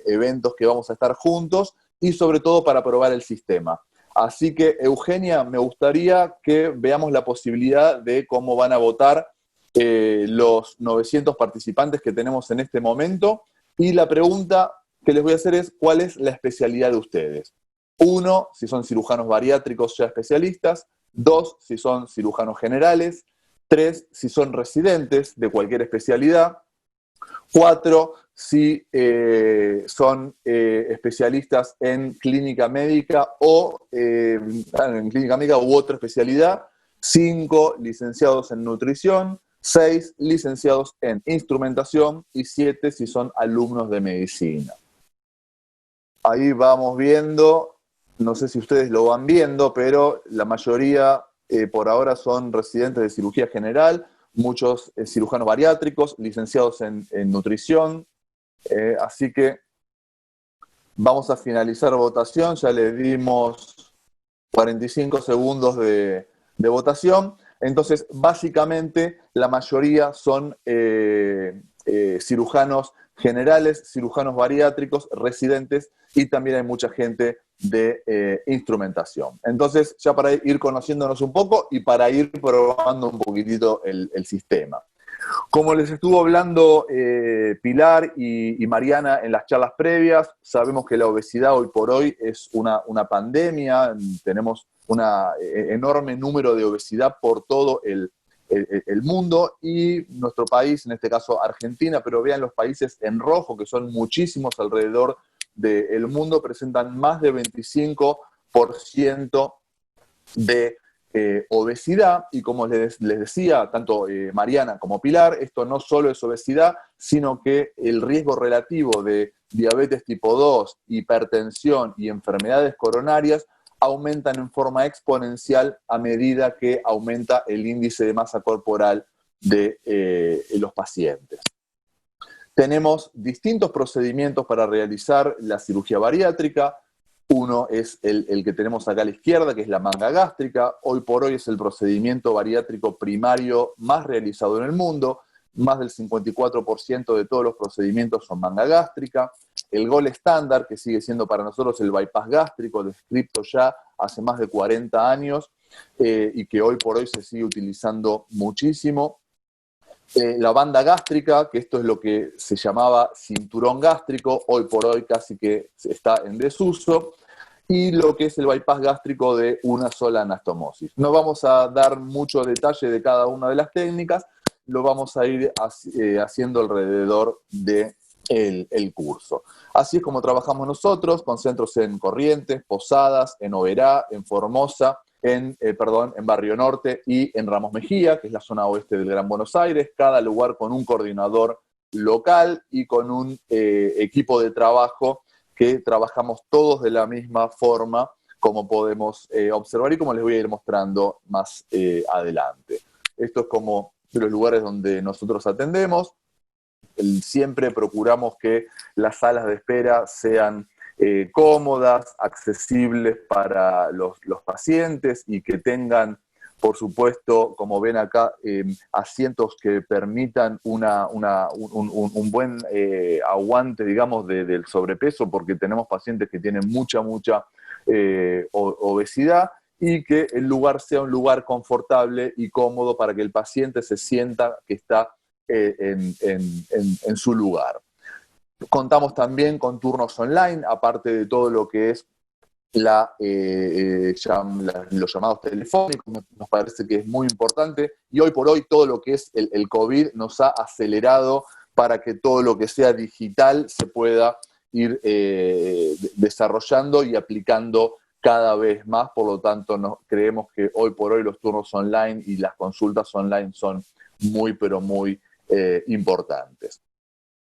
B: eventos que vamos a estar juntos y sobre todo para probar el sistema. Así que, Eugenia, me gustaría que veamos la posibilidad de cómo van a votar los 900 participantes que tenemos en este momento. Y la pregunta que les voy a hacer es, ¿cuál es la especialidad de ustedes? 1, si son cirujanos bariátricos ya especialistas. 2, si son cirujanos generales. 3, si son residentes de cualquier especialidad. 4, si son especialistas en clínica médica o en clínica médica u otra especialidad. 5, licenciados en nutrición. 6, licenciados en instrumentación. Y 7, si son alumnos de medicina. Ahí vamos viendo, no sé si ustedes lo van viendo, pero la mayoría por ahora son residentes de cirugía general, muchos cirujanos bariátricos, licenciados en nutrición, así que vamos a finalizar votación, ya le dimos 45 segundos de votación, entonces básicamente la mayoría son cirujanos generales, cirujanos bariátricos, residentes, y también hay mucha gente de instrumentación. Entonces, ya para ir conociéndonos un poco y para ir probando un poquitito el sistema. Como les estuvo hablando Pilar y Mariana en las charlas previas, sabemos que la obesidad hoy por hoy es una pandemia, tenemos un enorme número de obesidad por todo el mundo, y nuestro país, en este caso Argentina, pero vean los países en rojo, que son muchísimos alrededor del mundo, presentan más de 25% de obesidad, y como les decía, tanto Mariana como Pilar, esto no solo es obesidad, sino que el riesgo relativo de diabetes tipo 2, hipertensión y enfermedades coronarias aumentan en forma exponencial a medida que aumenta el índice de masa corporal de los pacientes. Tenemos distintos procedimientos para realizar la cirugía bariátrica. Uno es el que tenemos acá a la izquierda, que es la manga gástrica. Hoy por hoy es el procedimiento bariátrico primario más realizado en el mundo. Más del 54% de todos los procedimientos son manga gástrica. El gold estándar, que sigue siendo para nosotros el bypass gástrico, descrito ya hace más de 40 años y que hoy por hoy se sigue utilizando muchísimo. La banda gástrica, que esto es lo que se llamaba cinturón gástrico, hoy por hoy casi que está en desuso, y lo que es el bypass gástrico de una sola anastomosis. No vamos a dar mucho detalle de cada una de las técnicas, lo vamos a ir haciendo alrededor del curso. Así es como trabajamos nosotros, con centros en Corrientes, Posadas, en Oberá, en Formosa, en Barrio Norte y en Ramos Mejía, que es la zona oeste del Gran Buenos Aires, cada lugar con un coordinador local y con un equipo de trabajo que trabajamos todos de la misma forma, como podemos observar y como les voy a ir mostrando más adelante. Esto es como los lugares donde nosotros atendemos. Siempre procuramos que las salas de espera sean cómodas, accesibles para los pacientes y que tengan, por supuesto, como ven acá, asientos que permitan un buen aguante, digamos, del sobrepeso, porque tenemos pacientes que tienen mucha obesidad, y que el lugar sea un lugar confortable y cómodo para que el paciente se sienta que está en su lugar. Contamos también con turnos online, aparte de todo lo que es los llamados telefónicos, nos parece que es muy importante, y hoy por hoy todo lo que es el COVID nos ha acelerado para que todo lo que sea digital se pueda ir desarrollando y aplicando cada vez más. Por lo tanto, creemos que hoy por hoy los turnos online y las consultas online son muy, pero muy importantes.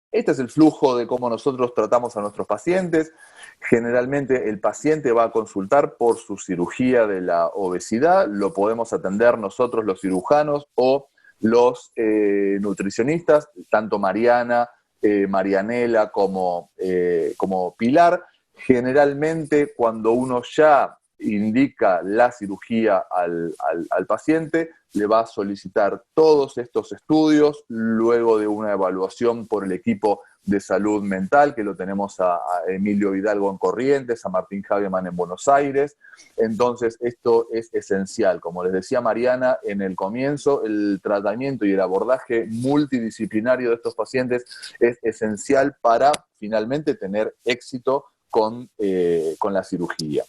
B: Este es el flujo de cómo nosotros tratamos a nuestros pacientes. Generalmente el paciente va a consultar por su cirugía de la obesidad, lo podemos atender nosotros los cirujanos o los nutricionistas, tanto Mariana, Marianela como Pilar. Generalmente cuando uno ya indica la cirugía al paciente, le va a solicitar todos estos estudios luego de una evaluación por el equipo de salud mental, que lo tenemos a Emilio Hidalgo en Corrientes, a Martín Hageman en Buenos Aires. Entonces, esto es esencial. Como les decía Mariana en el comienzo, el tratamiento y el abordaje multidisciplinario de estos pacientes es esencial para finalmente tener éxito con la cirugía.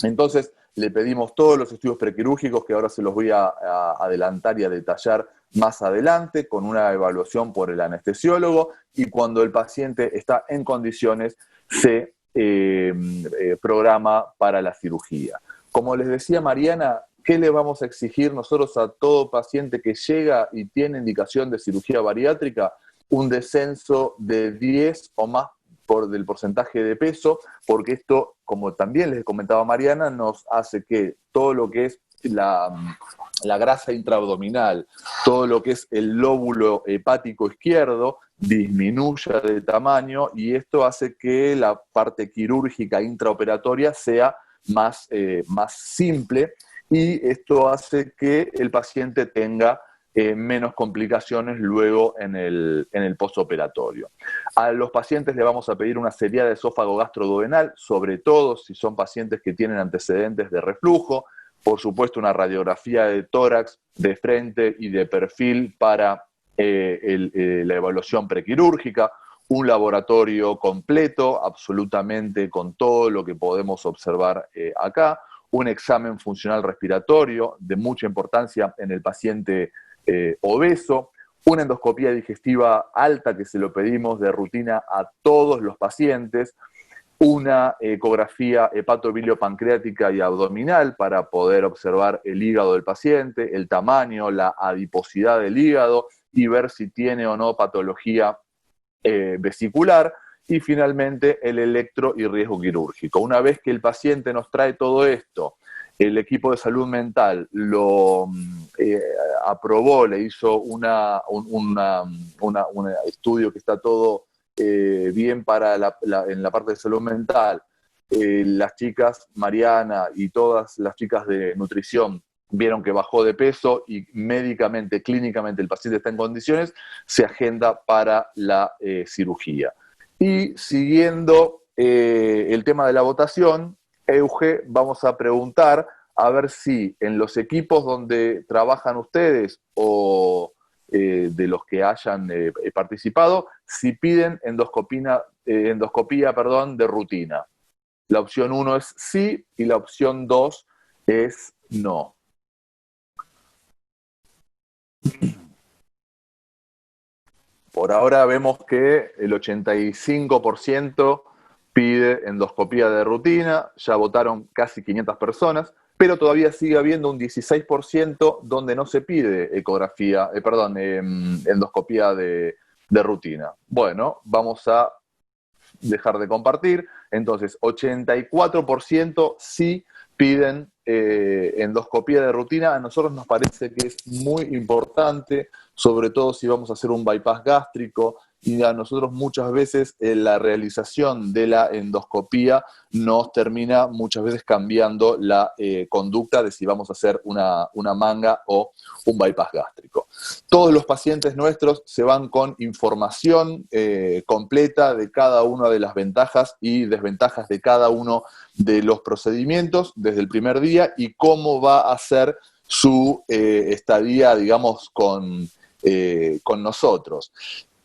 B: Entonces, le pedimos todos los estudios prequirúrgicos, que ahora se los voy a adelantar y a detallar más adelante, con una evaluación por el anestesiólogo, y cuando el paciente está en condiciones, se programa para la cirugía. Como les decía Mariana, ¿qué le vamos a exigir nosotros a todo paciente que llega y tiene indicación de cirugía bariátrica? Un descenso de 10 o más del porcentaje de peso, porque esto, como también les comentaba Mariana, nos hace que todo lo que es la grasa intraabdominal, todo lo que es el lóbulo hepático izquierdo, disminuya de tamaño, y esto hace que la parte quirúrgica intraoperatoria sea más simple, y esto hace que el paciente tenga menos complicaciones luego en el postoperatorio. A los pacientes le vamos a pedir una seriada de esófago gastroduodenal, sobre todo si son pacientes que tienen antecedentes de reflujo, por supuesto una radiografía de tórax, de frente y de perfil para la evaluación prequirúrgica, un laboratorio completo, absolutamente con todo lo que podemos observar acá, un examen funcional respiratorio de mucha importancia en el paciente obeso, una endoscopía digestiva alta que se lo pedimos de rutina a todos los pacientes, una ecografía hepatobiliopancreática y abdominal para poder observar el hígado del paciente, el tamaño, la adiposidad del hígado y ver si tiene o no patología vesicular, y finalmente el electro y riesgo quirúrgico. Una vez que el paciente nos trae todo esto, el equipo de salud mental lo aprobó, le hizo un estudio que está todo bien en la parte de salud mental. Las chicas, Mariana y todas las chicas de nutrición, vieron que bajó de peso y médicamente, clínicamente el paciente está en condiciones, se agenda para la cirugía. Y siguiendo el tema de la votación, Euge, vamos a preguntar a ver si en los equipos donde trabajan ustedes o de los que hayan participado, si piden endoscopía de rutina. La opción 1 es sí y la opción 2 es no. Por ahora vemos que el 85% pide endoscopía de rutina, ya votaron casi 500 personas, pero todavía sigue habiendo un 16% donde no se pide endoscopía de rutina. Bueno, vamos a dejar de compartir. Entonces, 84% sí piden endoscopía de rutina. A nosotros nos parece que es muy importante, sobre todo si vamos a hacer un bypass gástrico, y a nosotros muchas veces la realización de la endoscopía nos termina muchas veces cambiando la conducta de si vamos a hacer una manga o un bypass gástrico. Todos los pacientes nuestros se van con información completa de cada una de las ventajas y desventajas de cada uno de los procedimientos desde el primer día, y cómo va a ser su estadía, digamos, con nosotros.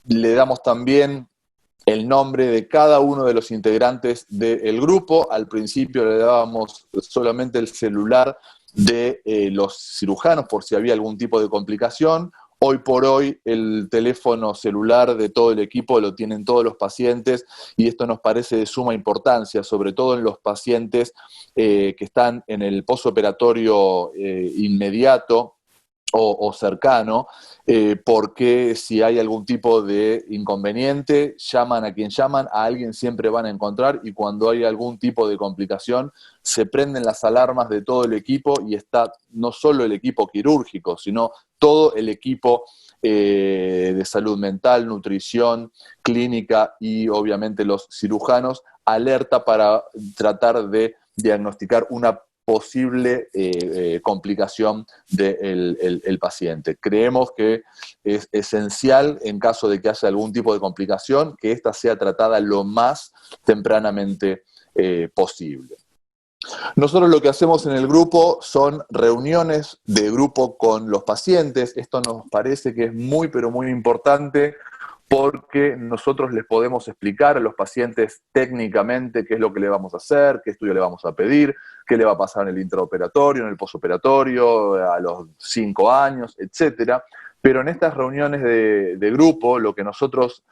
B: Le damos también el nombre de cada uno de los integrantes del grupo. Al principio le dábamos solamente el celular de los cirujanos por si había algún tipo de complicación. Hoy por hoy el teléfono celular de todo el equipo lo tienen todos los pacientes, y esto nos parece de suma importancia, sobre todo en los pacientes que están en el postoperatorio inmediato o cercano, porque si hay algún tipo de inconveniente, llaman a quien llaman, a alguien siempre van a encontrar, y cuando hay algún tipo de complicación, se prenden las alarmas de todo el equipo, y está no solo el equipo quirúrgico, sino todo el equipo de salud mental, nutrición, clínica y obviamente los cirujanos, alerta para tratar de diagnosticar una posible complicación del paciente. Creemos que es esencial, en caso de que haya algún tipo de complicación, que ésta sea tratada lo más tempranamente posible. Nosotros lo que hacemos en el grupo son reuniones de grupo con los pacientes. Esto nos parece que es muy, pero muy importante, porque nosotros les podemos explicar a los pacientes técnicamente qué es lo que le vamos a hacer, qué estudio le vamos a pedir, qué le va a pasar en el intraoperatorio, en el posoperatorio, a los 5 años, etcétera. Pero en estas reuniones de grupo, lo que nosotros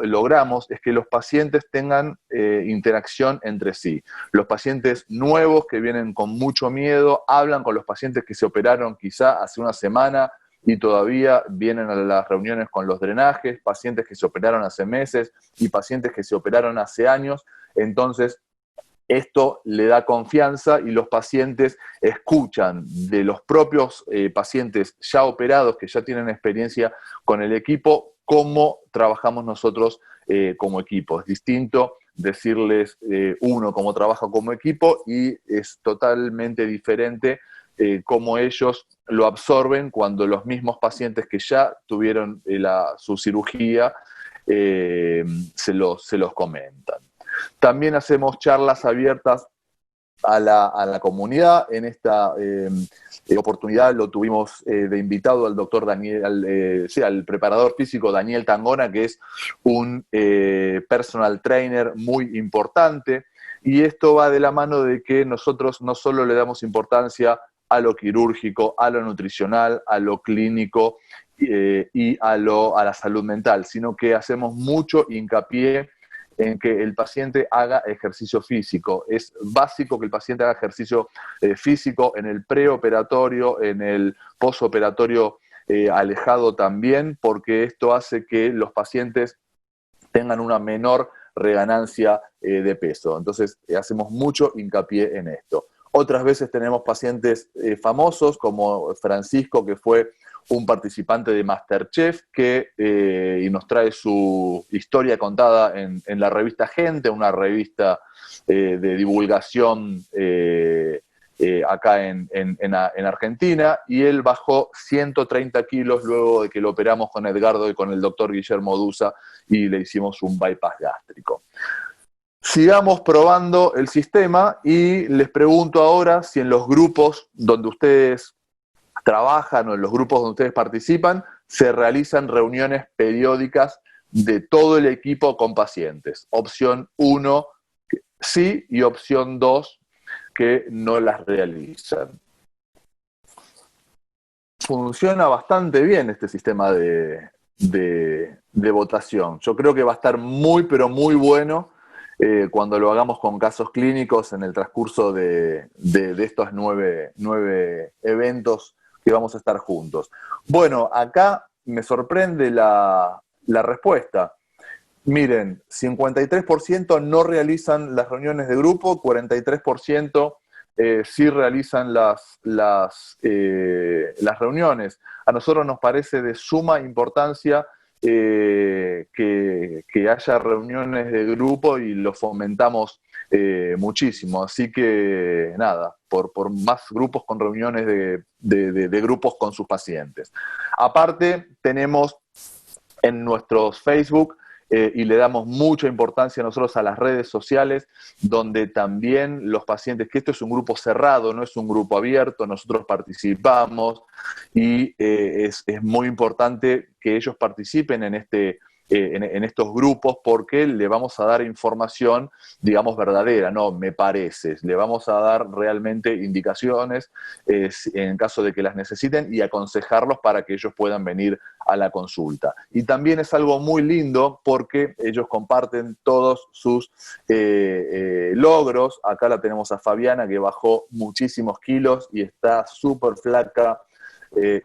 B: logramos es que los pacientes tengan interacción entre sí. Los pacientes nuevos que vienen con mucho miedo hablan con los pacientes que se operaron quizá hace una semana y todavía vienen a las reuniones con los drenajes, pacientes que se operaron hace meses y pacientes que se operaron hace años. Entonces, esto le da confianza y los pacientes escuchan de los propios pacientes ya operados, que ya tienen experiencia con el equipo, cómo trabajamos nosotros como equipo. Es distinto decirles uno cómo trabaja como equipo y es totalmente diferente cómo ellos lo absorben cuando los mismos pacientes que ya tuvieron su cirugía se los comentan. También hacemos charlas abiertas a la comunidad. En esta oportunidad lo tuvimos de invitado al doctor Daniel, al preparador físico Daniel Tangona, que es un personal trainer muy importante, y esto va de la mano de que nosotros no solo le damos importancia a lo quirúrgico, a lo nutricional, a lo clínico y a la salud mental, sino que hacemos mucho hincapié en que el paciente haga ejercicio físico. Es básico que el paciente haga ejercicio físico en el preoperatorio, en el posoperatorio alejado también, porque esto hace que los pacientes tengan una menor reganancia de peso. Entonces, hacemos mucho hincapié en esto. Otras veces tenemos pacientes famosos, como Francisco, que fue un participante de MasterChef, y nos trae su historia contada en la revista Gente, una revista de divulgación acá en Argentina, y él bajó 130 kilos luego de que lo operamos con Edgardo y con el doctor Guillermo Dusa y le hicimos un bypass gástrico. Sigamos probando el sistema y les pregunto ahora si en los grupos donde ustedes trabajan o en los grupos donde ustedes participan se realizan reuniones periódicas de todo el equipo con pacientes. Opción 1, sí, y opción 2, que no las realizan. Funciona bastante bien este sistema de votación. Yo creo que va a estar muy, pero muy bueno cuando lo hagamos con casos clínicos en el transcurso de estos 9 eventos que vamos a estar juntos. Bueno, acá me sorprende la respuesta. Miren, 53% no realizan las reuniones de grupo, 43% sí realizan las reuniones. A nosotros nos parece de suma importancia que haya reuniones de grupo y lo fomentamos muchísimo. Así que nada, por más grupos con reuniones de grupos con sus pacientes. Aparte, tenemos en nuestros Facebook y le damos mucha importancia nosotros a las redes sociales, donde también los pacientes, que esto es un grupo cerrado, no es un grupo abierto, nosotros participamos y es muy importante que ellos participen en estos grupos, porque le vamos a dar información, digamos, verdadera, no me parece, le vamos a dar realmente indicaciones en caso de que las necesiten y aconsejarlos para que ellos puedan venir a la consulta. Y también es algo muy lindo porque ellos comparten todos sus logros. Acá la tenemos a Fabiana, que bajó muchísimos kilos y está súper flaca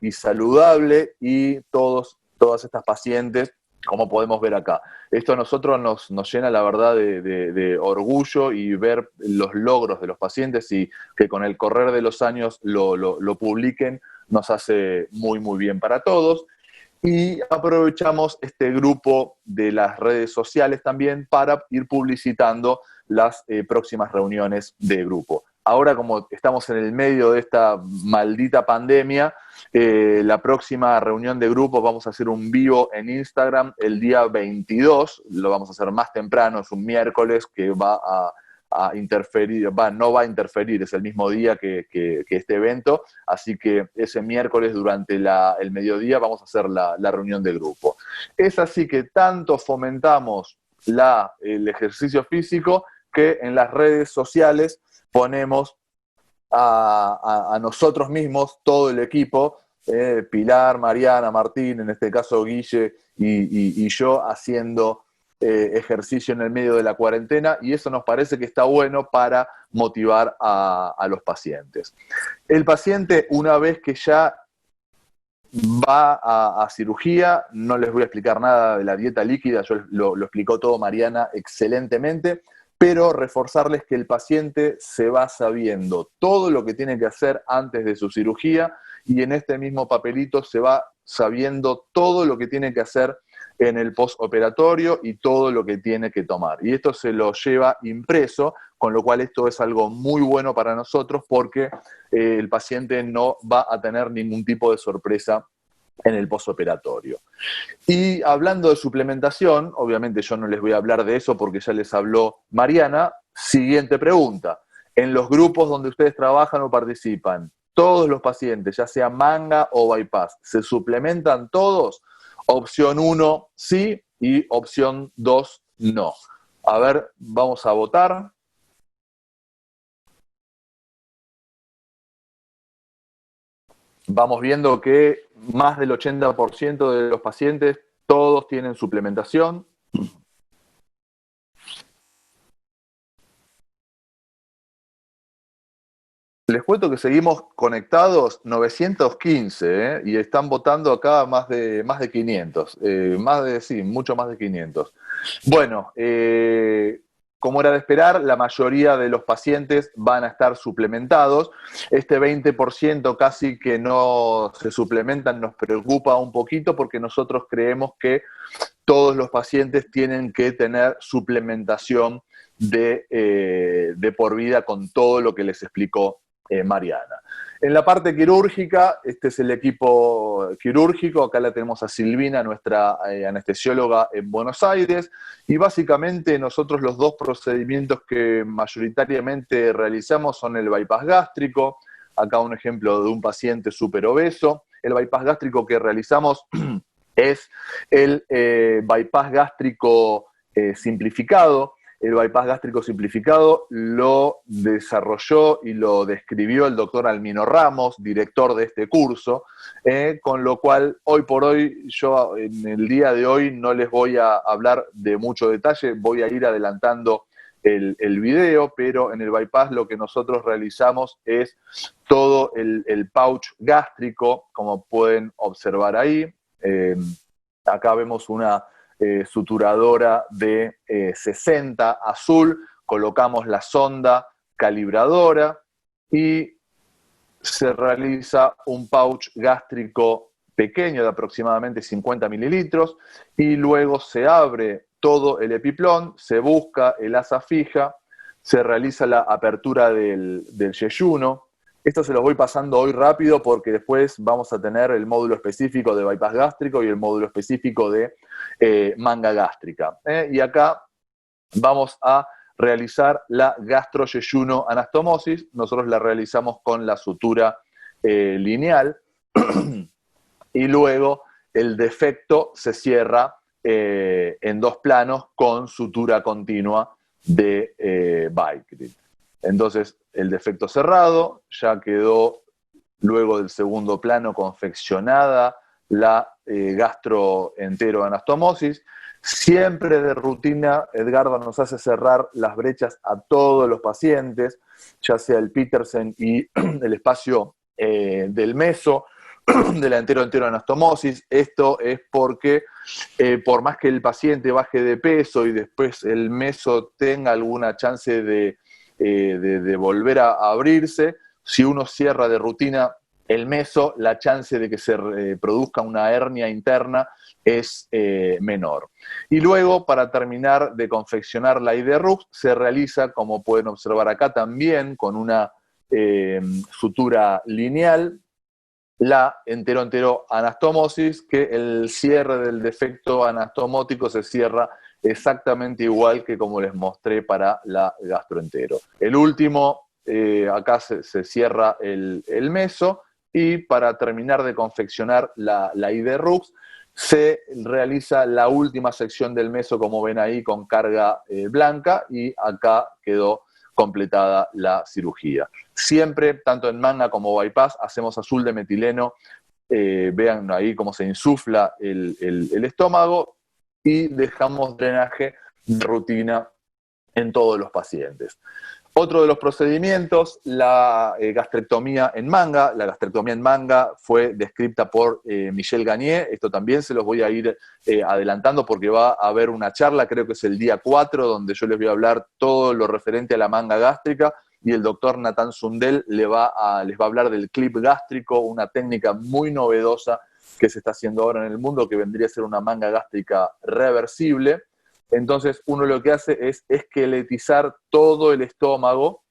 B: y saludable, y todas estas pacientes, como podemos ver acá. Esto a nosotros nos llena, la verdad, de orgullo, y ver los logros de los pacientes y que con el correr de los años lo publiquen nos hace muy, muy bien para todos. Y aprovechamos este grupo de las redes sociales también para ir publicitando las próximas reuniones de grupo. ahora como estamos en el medio de esta maldita pandemia, la próxima reunión de grupos vamos a hacer un vivo en Instagram el día 22, lo vamos a hacer más temprano, es un miércoles que va a interferir, no va a interferir, es el mismo día que este evento, así que ese miércoles durante el mediodía vamos a hacer la reunión de grupo. Es así que tanto fomentamos el ejercicio físico que en las redes sociales ponemos a nosotros mismos, todo el equipo, Pilar, Mariana, Martín, en este caso Guille y yo, haciendo ejercicio en el medio de la cuarentena, y eso nos parece que está bueno para motivar a los pacientes. El paciente, una vez que ya va a cirugía, no les voy a explicar nada de la dieta líquida, lo explicó todo Mariana excelentemente, pero reforzarles que el paciente se va sabiendo todo lo que tiene que hacer antes de su cirugía, y en este mismo papelito se va sabiendo todo lo que tiene que hacer en el postoperatorio y todo lo que tiene que tomar. Y esto se lo lleva impreso, con lo cual esto es algo muy bueno para nosotros porque el paciente no va a tener ningún tipo de sorpresa en el postoperatorio. Y hablando de suplementación, obviamente yo no les voy a hablar de eso porque ya les habló Mariana. Siguiente pregunta. En los grupos donde ustedes trabajan o participan, ¿todos los pacientes, ya sea manga o bypass, se suplementan todos? Opción 1, sí, y opción 2, no. A ver, vamos a votar. Vamos viendo que más del 80% de los pacientes, todos tienen suplementación. Les cuento que seguimos conectados 915, y están votando acá más de 500, mucho más de 500. Bueno, como era de esperar, la mayoría de los pacientes van a estar suplementados. Este 20% casi que no se suplementan nos preocupa un poquito porque nosotros creemos que todos los pacientes tienen que tener suplementación de por vida con todo lo que les explicó Mariana. En la parte quirúrgica, este es el equipo quirúrgico, acá la tenemos a Silvina, nuestra anestesióloga en Buenos Aires, y básicamente nosotros los dos procedimientos que mayoritariamente realizamos son el bypass gástrico, acá un ejemplo de un paciente súper obeso. El bypass gástrico que realizamos es el bypass gástrico simplificado. El bypass gástrico simplificado lo desarrolló y lo describió el doctor Almino Ramos, director de este curso, con lo cual hoy por hoy, yo en el día de hoy no les voy a hablar de mucho detalle, voy a ir adelantando el video, pero en el bypass lo que nosotros realizamos es todo el pouch gástrico, como pueden observar ahí. Acá vemos una suturadora de 60 azul, colocamos la sonda calibradora y se realiza un pouch gástrico pequeño de aproximadamente 50 mililitros y luego se abre todo el epiplón, se busca el asa fija, se realiza la apertura del yeyuno. Esto se los voy pasando hoy rápido porque después vamos a tener el módulo específico de bypass gástrico y el módulo específico de manga gástrica. Y acá vamos a realizar la gastroyeyuno anastomosis. Nosotros la realizamos con la sutura lineal y luego el defecto se cierra en 2 planos con sutura continua de Bicryl. Entonces, el defecto cerrado, ya quedó luego del segundo plano confeccionada la gastroenteroanastomosis. Siempre de rutina, Edgardo nos hace cerrar las brechas a todos los pacientes, ya sea el Petersen y el espacio del meso, de la enteroanastomosis. Esto es porque por más que el paciente baje de peso y después el meso tenga alguna chance de volver a abrirse, si uno cierra de rutina el meso, la chance de que se produzca una hernia interna es menor. Y luego, para terminar de confeccionar la IDRUX, se realiza, como pueden observar acá también, con una sutura lineal, la entero-anastomosis, que el cierre del defecto anastomótico se cierra exactamente igual que como les mostré para la gastroentero. El último, acá se cierra el meso, y para terminar de confeccionar la IDRUX, se realiza la última sección del meso, como ven ahí, con carga blanca, y acá quedó completada la cirugía. Siempre, tanto en manga como bypass, hacemos azul de metileno. Vean ahí cómo se insufla el estómago, y dejamos drenaje de rutina en todos los pacientes. Otro de los procedimientos, la gastrectomía en manga. La gastrectomía en manga fue descrita por Michel Gagné. Esto también se los voy a ir adelantando porque va a haber una charla, creo que es el día 4, donde yo les voy a hablar todo lo referente a la manga gástrica, y el doctor Nathan Sundell les va a hablar del clip gástrico, una técnica muy novedosa que se está haciendo ahora en el mundo, que vendría a ser una manga gástrica reversible. Entonces uno lo que hace es esqueletizar todo el estómago.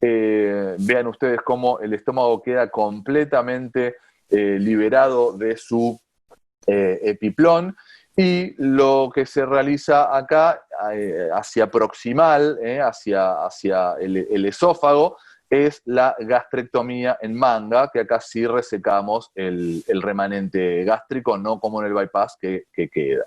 B: Vean ustedes cómo el estómago queda completamente liberado de su epiplón, y lo que se realiza acá, hacia proximal, hacia el esófago, es la gastrectomía en manga, que acá sí resecamos el remanente gástrico, no como en el bypass que queda.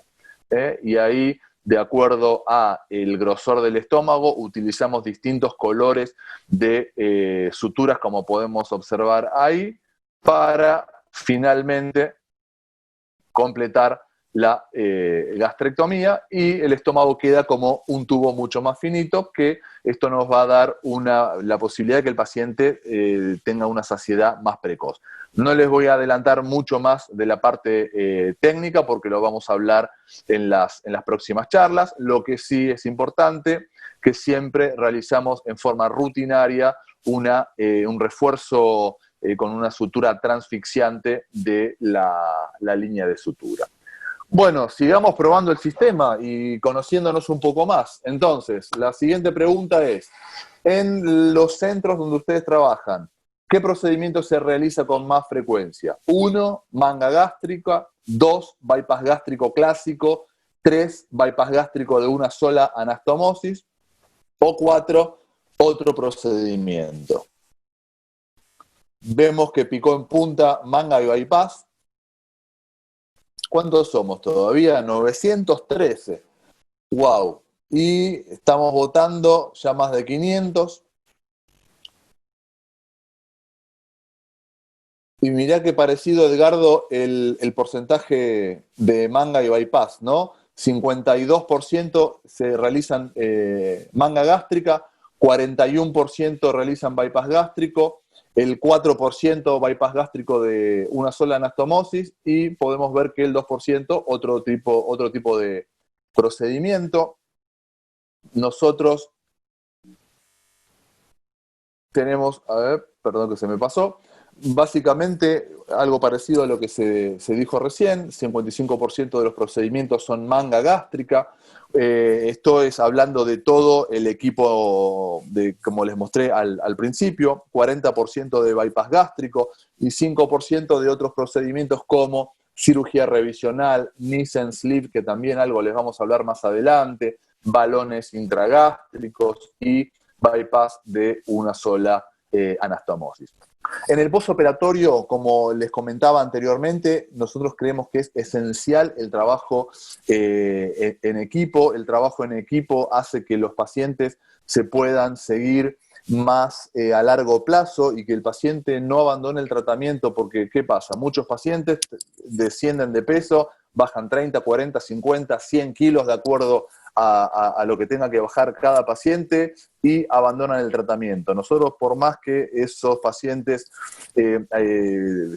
B: Y ahí, de acuerdo a el grosor del estómago, utilizamos distintos colores de suturas, como podemos observar ahí, para finalmente completar la gastrectomía, y el estómago queda como un tubo mucho más finito, que esto nos va a dar la posibilidad de que el paciente tenga una saciedad más precoz. No les voy a adelantar mucho más de la parte técnica, porque lo vamos a hablar en las próximas charlas. Lo que sí es importante, que siempre realizamos en forma rutinaria un refuerzo con una sutura transfixiante de la línea de sutura. Bueno, sigamos probando el sistema y conociéndonos un poco más. Entonces, la siguiente pregunta es, en los centros donde ustedes trabajan, ¿qué procedimiento se realiza con más frecuencia? 1, manga gástrica; 2, bypass gástrico clásico; 3, bypass gástrico de una sola anastomosis; o 4, otro procedimiento. Vemos que picó en punta manga y bypass. ¿Cuántos somos todavía? 913. ¡Wow! Y estamos votando ya más de 500. Y mirá qué parecido, Edgardo, el porcentaje de manga y bypass, ¿no? 52% se realizan manga gástrica, 41% realizan bypass gástrico, el 4% bypass gástrico de una sola anastomosis, y podemos ver que el 2% otro tipo de procedimiento. Nosotros tenemos, a ver, perdón que se me pasó, básicamente algo parecido a lo que se dijo recién. 55% de los procedimientos son manga gástrica. Esto es hablando de todo el equipo, como les mostré al principio. 40% de bypass gástrico y 5% de otros procedimientos como cirugía revisional, Nissen sleeve, que también algo les vamos a hablar más adelante, balones intragástricos y bypass de una sola anastomosis. En el postoperatorio, como les comentaba anteriormente, nosotros creemos que es esencial el trabajo en equipo. El trabajo en equipo hace que los pacientes se puedan seguir más a largo plazo y que el paciente no abandone el tratamiento, porque ¿qué pasa? Muchos pacientes descienden de peso, bajan 30, 40, 50, 100 kilos de acuerdo a lo que tenga que bajar cada paciente, y abandonan el tratamiento. Nosotros, por más que esos pacientes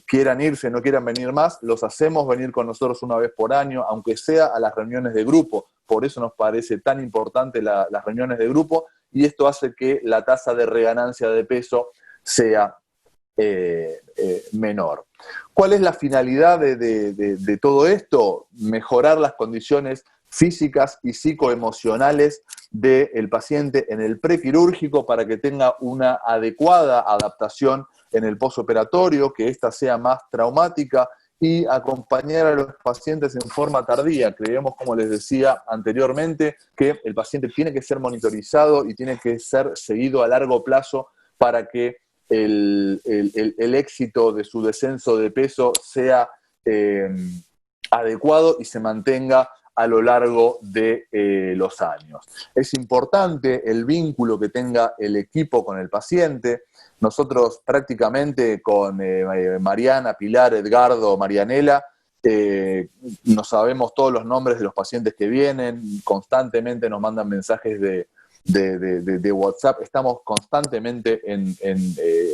B: quieran irse, no quieran venir más, los hacemos venir con nosotros una vez por año, aunque sea a las reuniones de grupo. Por eso nos parece tan importante las reuniones de grupo, y esto hace que la tasa de reganancia de peso sea menor. ¿Cuál es la finalidad de todo esto? Mejorar las condiciones físicas y psicoemocionales del paciente en el prequirúrgico para que tenga una adecuada adaptación en el posoperatorio, que ésta sea más traumática, y acompañar a los pacientes en forma tardía. Creemos, como les decía anteriormente, que el paciente tiene que ser monitorizado y tiene que ser seguido a largo plazo para que el éxito de su descenso de peso sea adecuado y se mantenga a lo largo de los años. Es importante el vínculo que tenga el equipo con el paciente. Nosotros prácticamente con Mariana, Pilar, Edgardo, Marianela, nos sabemos todos los nombres de los pacientes que vienen, constantemente nos mandan mensajes de WhatsApp, estamos constantemente en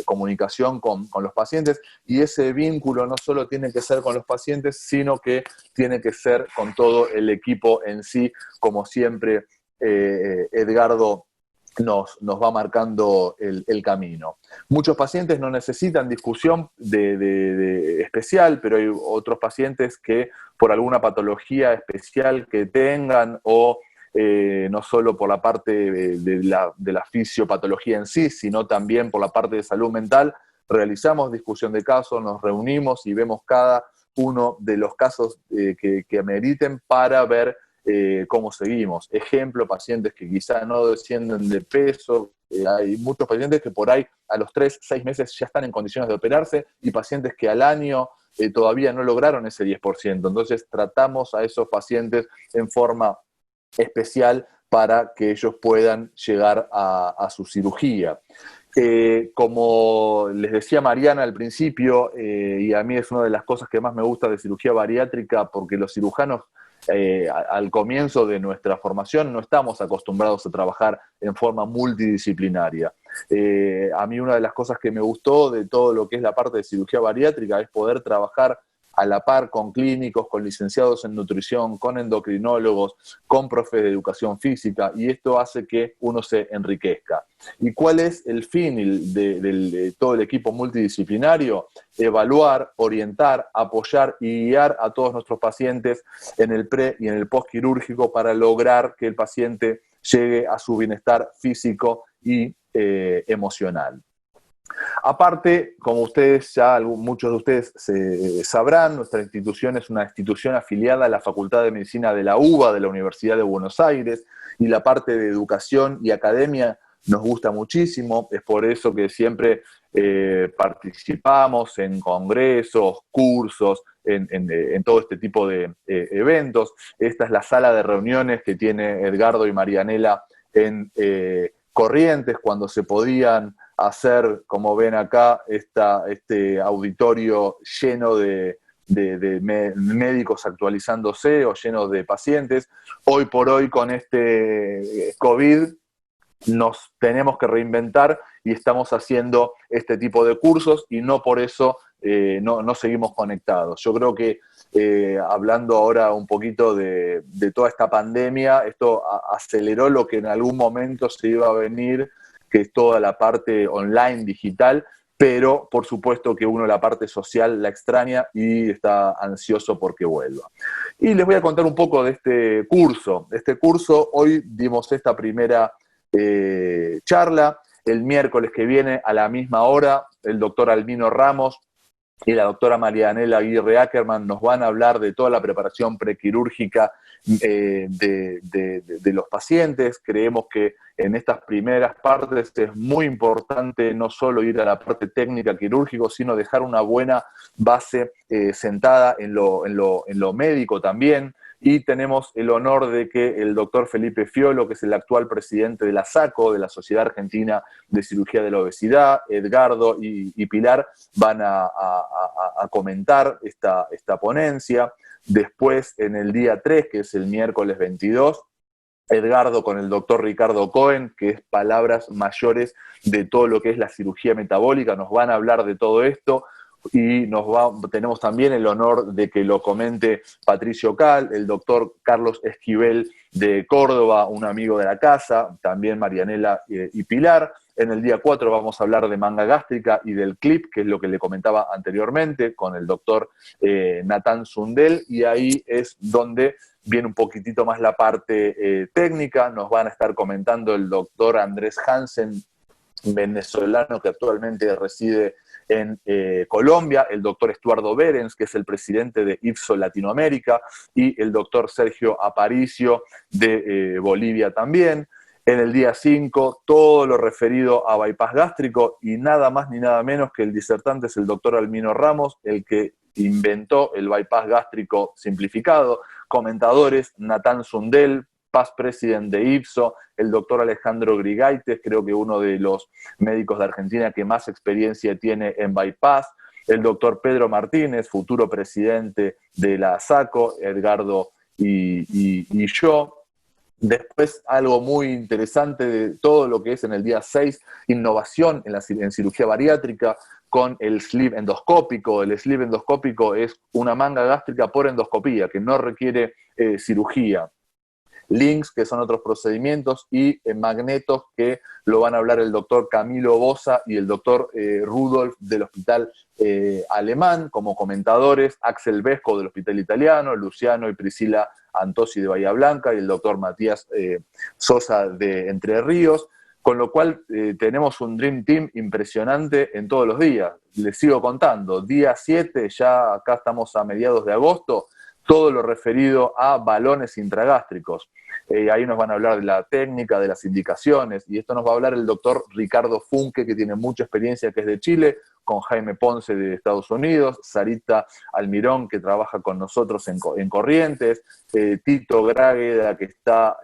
B: comunicación con los pacientes, y ese vínculo no solo tiene que ser con los pacientes, sino que tiene que ser con todo el equipo en sí, como siempre Edgardo nos va marcando el camino. Muchos pacientes no necesitan discusión especial, pero hay otros pacientes que por alguna patología especial que tengan o no solo por la parte de la fisiopatología en sí, sino también por la parte de salud mental, realizamos discusión de casos, nos reunimos y vemos cada uno de los casos que ameriten para ver cómo seguimos. Ejemplo, pacientes que quizá no descienden de peso, hay muchos pacientes que por ahí a los 3-6 meses ya están en condiciones de operarse, y pacientes que al año todavía no lograron ese 10%. Entonces tratamos a esos pacientes en forma especial para que ellos puedan llegar a su cirugía. Como les decía Mariana al principio, y a mí es una de las cosas que más me gusta de cirugía bariátrica, porque los cirujanos al comienzo de nuestra formación no estamos acostumbrados a trabajar en forma multidisciplinaria. A mí una de las cosas que me gustó de todo lo que es la parte de cirugía bariátrica es poder trabajar a la par con clínicos, con licenciados en nutrición, con endocrinólogos, con profes de educación física, y esto hace que uno se enriquezca. ¿Y cuál es el fin de todo el equipo multidisciplinario? Evaluar, orientar, apoyar y guiar a todos nuestros pacientes en el pre y en el postquirúrgico para lograr que el paciente llegue a su bienestar físico y emocional. Aparte, como ustedes ya, muchos de ustedes sabrán, nuestra institución es una institución afiliada a la Facultad de Medicina de la UBA, de la Universidad de Buenos Aires, y la parte de educación y academia nos gusta muchísimo. Es por eso que siempre participamos en congresos, cursos, en todo este tipo de eventos. Esta es la sala de reuniones que tiene Edgardo y Marianela en Corrientes, cuando se podían hacer, como ven acá, este auditorio lleno de médicos actualizándose o lleno de pacientes. Hoy por hoy, con este COVID, nos tenemos que reinventar y estamos haciendo este tipo de cursos, y no por eso no seguimos conectados. Yo creo que hablando ahora un poquito de toda esta pandemia, esto aceleró lo que en algún momento se iba a venir, que es toda la parte online, digital, pero por supuesto que uno la parte social la extraña y está ansioso porque vuelva. Y les voy a contar un poco de este curso. Hoy dimos esta primera charla. El miércoles que viene, a la misma hora, el doctor Albino Ramos y la doctora Marianela Aguirre Ackerman nos van a hablar de toda la preparación prequirúrgica de los pacientes. Creemos que en estas primeras partes es muy importante no solo ir a la parte técnica quirúrgica, sino dejar una buena base sentada en lo médico también. Y tenemos el honor de que el doctor Felipe Fiolo, que es el actual presidente de la SACO, de la Sociedad Argentina de Cirugía de la Obesidad, Edgardo y Pilar van a comentar esta ponencia. Después, en el día 3, que es el miércoles 22, Edgardo con el doctor Ricardo Cohen, que es palabras mayores de todo lo que es la cirugía metabólica, nos van a hablar de todo esto. Y tenemos también el honor de que lo comente Patricio Cal, el doctor Carlos Esquivel de Córdoba, un amigo de la casa, también Marianela y Pilar. En el día 4 vamos a hablar de manga gástrica y del clip, que es lo que le comentaba anteriormente, con el doctor Natán Sundel, y ahí es donde viene un poquitito más la parte técnica. Nos van a estar comentando el doctor Andrés Hansen, venezolano que actualmente reside en Colombia, el doctor Estuardo Berens, que es el presidente de IFSO Latinoamérica, y el doctor Sergio Aparicio de Bolivia también. En el día 5, todo lo referido a bypass gástrico, y nada más ni nada menos que el disertante es el doctor Almino Ramos, el que inventó el bypass gástrico simplificado. Comentadores, Natán Sundel, past president de IFSO, el doctor Alejandro Grigaites, creo que uno de los médicos de Argentina que más experiencia tiene en bypass, el doctor Pedro Martínez, futuro presidente de la SACO, Edgardo y yo. Después, algo muy interesante de todo lo que es en el día 6, innovación en cirugía bariátrica con el sleeve endoscópico. El sleeve endoscópico es una manga gástrica por endoscopía, que no requiere cirugía. Links, que son otros procedimientos, y magnetos, que lo van a hablar el doctor Camilo Bosa y el doctor Rudolf del Hospital Alemán como comentadores, Axel Vesco del Hospital Italiano, Luciano y Priscila Antosi de Bahía Blanca y el doctor Matías Sosa de Entre Ríos, con lo cual tenemos un Dream Team impresionante en todos los días. Les sigo contando, día 7, ya acá estamos a mediados de agosto, todo lo referido a balones intragástricos. Ahí nos van a hablar de la técnica, de las indicaciones, y esto nos va a hablar el doctor Ricardo Funke, que tiene mucha experiencia, que es de Chile, con Jaime Ponce de Estados Unidos, Sarita Almirón, que trabaja con nosotros en Corrientes, Tito Grágueda, que está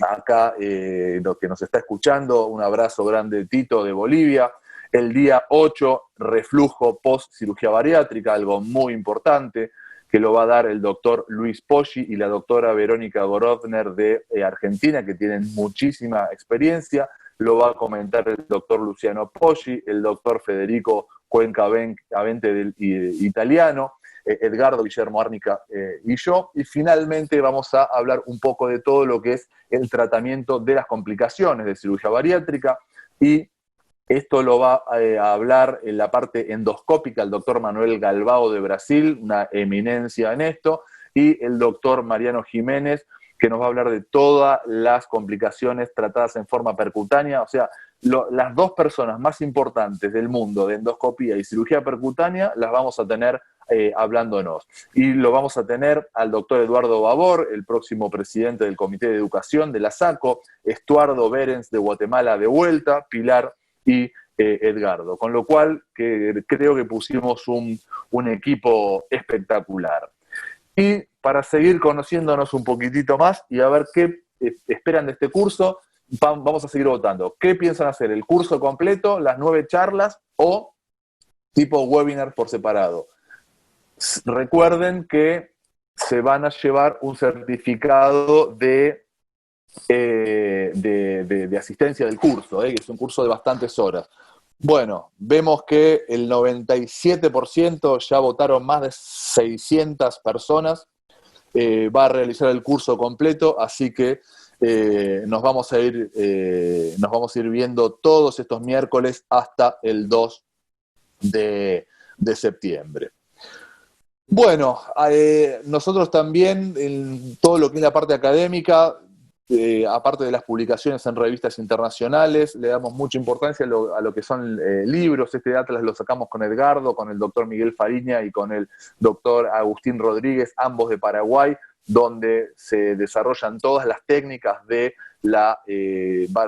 B: acá, que nos está escuchando, un abrazo grande, Tito, de Bolivia. El día 8, reflujo post cirugía bariátrica, algo muy importante, que lo va a dar el doctor Luis Poggi y la doctora Verónica Gorovner de Argentina, que tienen muchísima experiencia. Lo va a comentar el doctor Luciano Poggi, el doctor Federico Cuenca Avente italiano, Edgardo Guillermo Árnica y yo. Y finalmente vamos a hablar un poco de todo lo que es el tratamiento de las complicaciones de cirugía bariátrica, y esto lo va a hablar en la parte endoscópica el doctor Manuel Galbao de Brasil, una eminencia en esto, y el doctor Mariano Jiménez, que nos va a hablar de todas las complicaciones tratadas en forma percutánea. O sea, las dos personas más importantes del mundo de endoscopía y cirugía percutánea las vamos a tener hablándonos. Y lo vamos a tener al doctor Eduardo Babor, el próximo presidente del Comité de Educación de la SACO, Estuardo Berens de Guatemala de vuelta, Pilar y Edgardo, con lo cual que creo que pusimos un equipo espectacular. Y para seguir conociéndonos un poquitito más y a ver qué esperan de este curso, vamos a seguir votando. ¿Qué piensan hacer? ¿El curso completo, las 9 charlas o tipo webinar por separado? Recuerden que se van a llevar un certificado de asistencia del curso, que es un curso de bastantes horas. Bueno, vemos que el 97% ya votaron, más de 600 personas, va a realizar el curso completo, así que nos vamos a ir viendo todos estos miércoles hasta el 2 de septiembre. Bueno, nosotros también, en todo lo que es la parte académica, aparte de las publicaciones en revistas internacionales, le damos mucha importancia a lo que son libros. Este atlas lo sacamos con Edgardo, con el doctor Miguel Fariña y con el doctor Agustín Rodríguez, ambos de Paraguay, donde se desarrollan todas las técnicas de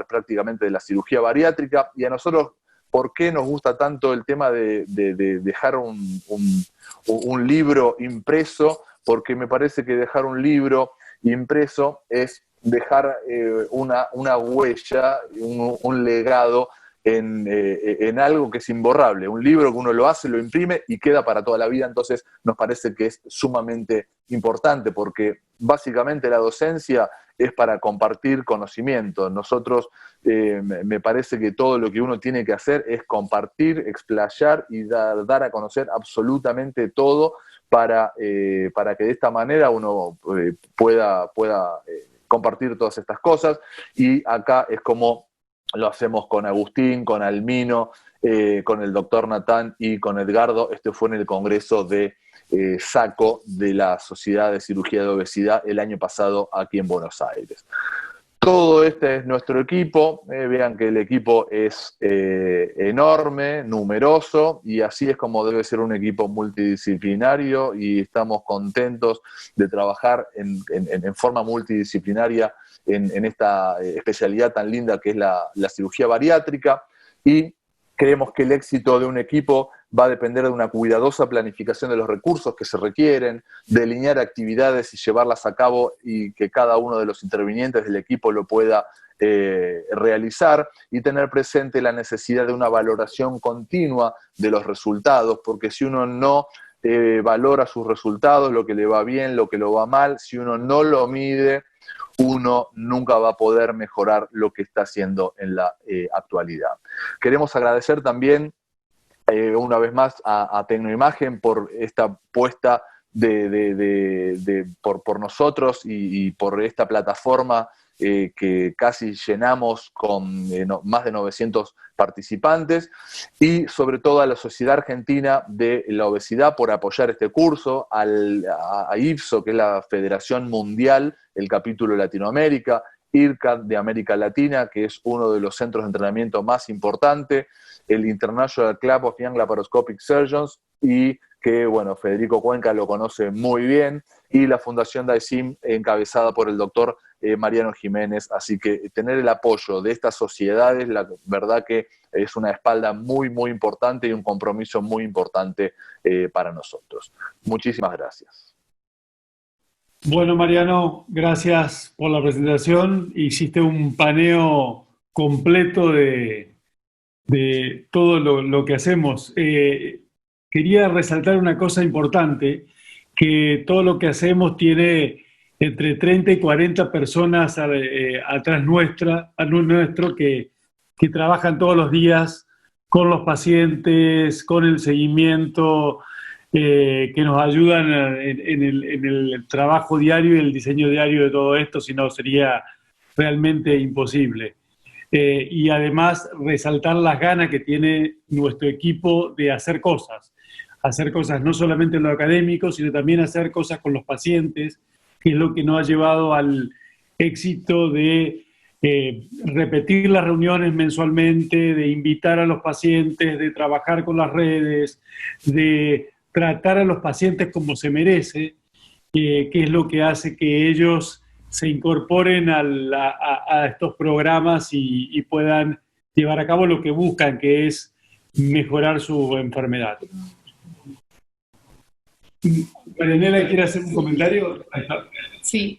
B: prácticamente de la cirugía bariátrica. Y a nosotros, ¿por qué nos gusta tanto el tema de dejar un libro impreso? Porque me parece que dejar un libro impreso es dejar una huella, un legado en algo que es imborrable. Un libro que uno lo hace, lo imprime y queda para toda la vida. Entonces nos parece que es sumamente importante, porque básicamente la docencia es para compartir conocimiento. Nosotros, me parece que todo lo que uno tiene que hacer es compartir, explayar y dar a conocer absolutamente todo para que de esta manera uno pueda compartir todas estas cosas. Y acá es como lo hacemos con Agustín, con Almino, con el doctor Natán y con Edgardo. Este fue en el Congreso de SACO de la Sociedad de Cirugía de Obesidad el año pasado aquí en Buenos Aires. Todo este es nuestro equipo. Vean que el equipo es enorme, numeroso, y así es como debe ser un equipo multidisciplinario, y estamos contentos de trabajar en forma multidisciplinaria en esta especialidad tan linda que es la cirugía bariátrica, y creemos que el éxito de un equipo va a depender de una cuidadosa planificación de los recursos que se requieren, delinear actividades y llevarlas a cabo, y que cada uno de los intervinientes del equipo lo pueda realizar, y tener presente la necesidad de una valoración continua de los resultados, porque si uno no valora sus resultados, lo que le va bien, lo que lo va mal, si uno no lo mide, uno nunca va a poder mejorar lo que está haciendo en la actualidad. Queremos agradecer también una vez más a Tecnoimagen por esta puesta por nosotros y por esta plataforma que casi llenamos con más de 900 participantes, y sobre todo a la Sociedad Argentina de la Obesidad por apoyar este curso, a IFSO, que es la Federación Mundial, el capítulo Latinoamérica, IRCAD de América Latina, que es uno de los centros de entrenamiento más importantes, el International Club of Young Laparoscopic Surgeons, y que, bueno, Federico Cuenca lo conoce muy bien, y la Fundación DAISIM, encabezada por el doctor Mariano Jiménez. Así que tener el apoyo de estas sociedades, la verdad que es una espalda muy, muy importante y un compromiso muy importante para nosotros. Muchísimas gracias.
D: Bueno, Mariano, gracias por la presentación. Hiciste un paneo completo de todo lo que hacemos. Quería resaltar una cosa importante, que todo lo que hacemos tiene entre 30 y 40 personas atrás nuestro que trabajan todos los días con los pacientes, con el seguimiento, que nos ayudan en el trabajo diario y el diseño diario de todo esto, si no sería realmente imposible. Y además resaltar las ganas que tiene nuestro equipo de hacer cosas no solamente en lo académico, sino también hacer cosas con los pacientes, que es lo que nos ha llevado al éxito de repetir las reuniones mensualmente, de invitar a los pacientes, de trabajar con las redes, de tratar a los pacientes como se merece, que es lo que hace que ellos se incorporen a estos programas y puedan llevar a cabo lo que buscan, que es mejorar su enfermedad. Marianela, ¿quiere hacer un comentario?
E: Sí.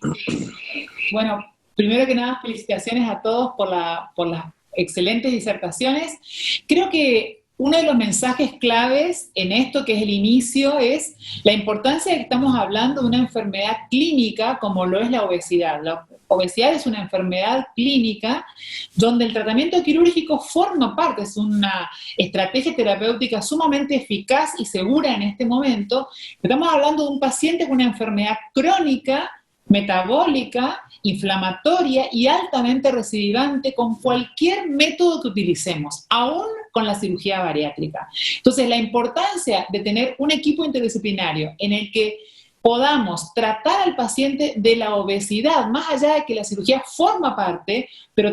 E: Bueno, primero que nada, felicitaciones a todos por las excelentes disertaciones. Creo que uno de los mensajes claves en esto, que es el inicio, es la importancia de que estamos hablando de una enfermedad clínica como lo es la obesidad. La obesidad es una enfermedad clínica donde el tratamiento quirúrgico forma parte, es una estrategia terapéutica sumamente eficaz y segura en este momento. Estamos hablando de un paciente con una enfermedad crónica, metabólica, inflamatoria y altamente recidivante con cualquier método que utilicemos, aún con la cirugía bariátrica. Entonces, la importancia de tener un equipo interdisciplinario en el que podamos tratar al paciente de la obesidad, más allá de que la cirugía forma parte, pero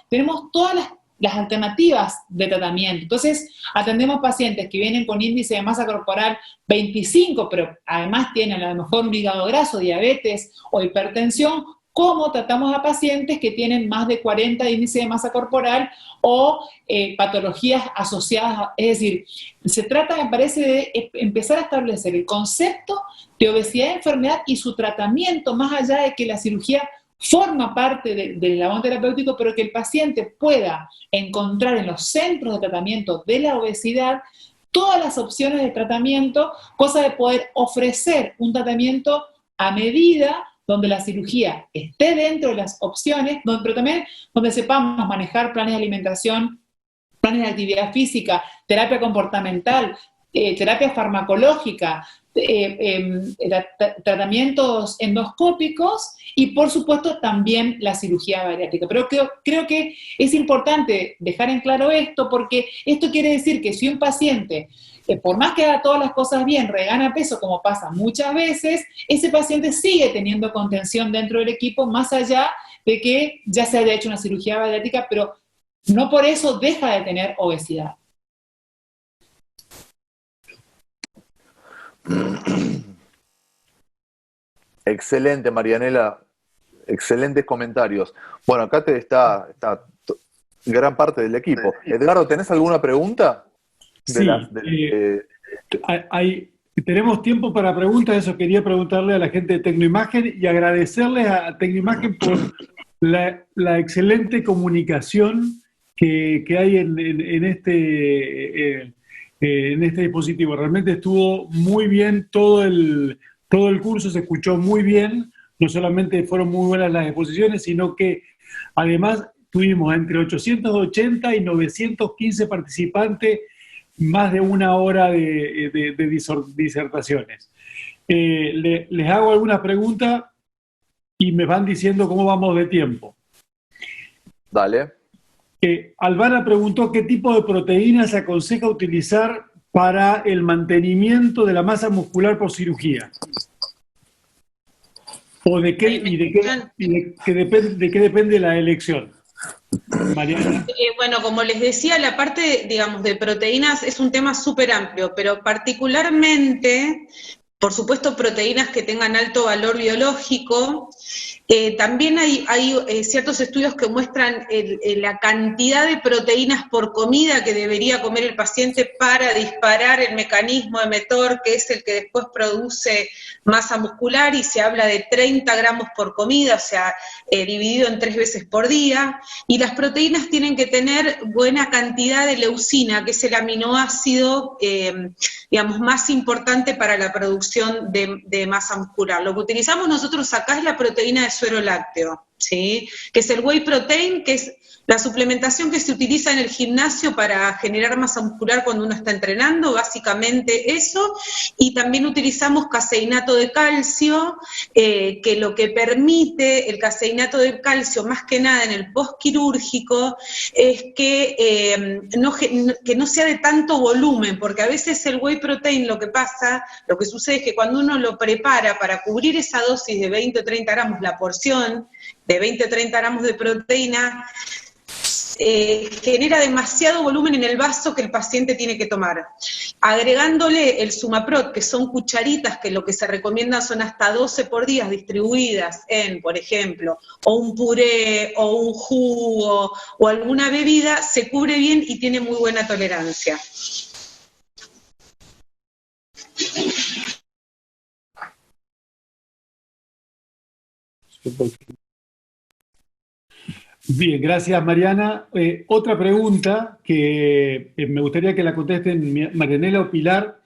E: tenemos todas las alternativas de tratamiento. Entonces, atendemos pacientes que vienen con índice de masa corporal 25, pero además tienen a lo mejor un hígado graso, diabetes o hipertensión, como tratamos a pacientes que tienen más de 40 de índice de masa corporal o patologías asociadas. Es decir, se trata, me parece, de empezar a establecer el concepto de obesidad y enfermedad y su tratamiento, más allá de que la cirugía forma parte del labor terapéutico, pero que el paciente pueda encontrar en los centros de tratamiento de la obesidad todas las opciones de tratamiento, cosa de poder ofrecer un tratamiento a medida, donde la cirugía esté dentro de las opciones, pero también donde sepamos manejar planes de alimentación, planes de actividad física, terapia comportamental, terapia farmacológica, tratamientos endoscópicos y, por supuesto, también la cirugía bariátrica. Pero creo que es importante dejar en claro esto, porque esto quiere decir que si un paciente, por más que haga todas las cosas bien, regana peso, como pasa muchas veces, ese paciente sigue teniendo contención dentro del equipo, más allá de que ya se haya hecho una cirugía bariátrica, pero no por eso deja de tener obesidad.
B: Excelente, Marianela. Excelentes comentarios. Bueno, acá está gran parte del equipo. Edgardo, ¿tenés alguna pregunta?
D: Sí, tenemos tiempo para preguntas, eso quería preguntarle a la gente de Tecnoimagen y agradecerles a Tecnoimagen por la excelente comunicación que hay en este dispositivo. Realmente estuvo muy bien todo el curso, se escuchó muy bien, no solamente fueron muy buenas las exposiciones, sino que además tuvimos entre 880 y 915 participantes, más de una hora de disertaciones. Les hago alguna pregunta y me van diciendo cómo vamos de tiempo.
B: Dale.
D: Albana preguntó qué tipo de proteínas se aconseja utilizar para el mantenimiento de la masa muscular por cirugía. ¿O de qué depende la elección? Mariana.
C: Bueno, como les decía, la parte, digamos, de proteínas es un tema súper amplio, pero particularmente, por supuesto, proteínas que tengan alto valor biológico. También hay ciertos estudios que muestran la cantidad de proteínas por comida que debería comer el paciente para disparar el mecanismo emetor, que es el que después produce masa muscular, y se habla de 30 gramos por comida, o sea, dividido en 3 veces por día. Y las proteínas tienen que tener buena cantidad de leucina, que es el aminoácido, digamos, más importante para la producción de masa muscular. Lo que utilizamos nosotros acá es la proteína de suero lácteo, ¿sí? Que es el whey protein, que es la suplementación que se utiliza en el gimnasio para generar masa muscular cuando uno está entrenando, básicamente eso, y también utilizamos caseinato de calcio, que lo que permite el caseinato de calcio, más que nada en el postquirúrgico, es que no sea de tanto volumen, porque a veces el whey protein lo que sucede es que cuando uno lo prepara para cubrir esa dosis de 20 o 30 gramos, la porción de 20 o 30 gramos de proteína, genera demasiado volumen en el vaso que el paciente tiene que tomar. Agregándole el Sumaprot, que son cucharitas, que lo que se recomienda son hasta 12 por día distribuidas en, por ejemplo, o un puré, o un jugo, o alguna bebida, se cubre bien y tiene muy buena tolerancia.
D: Bien, gracias Mariana. Otra pregunta que me gustaría que la contesten Marianela o Pilar.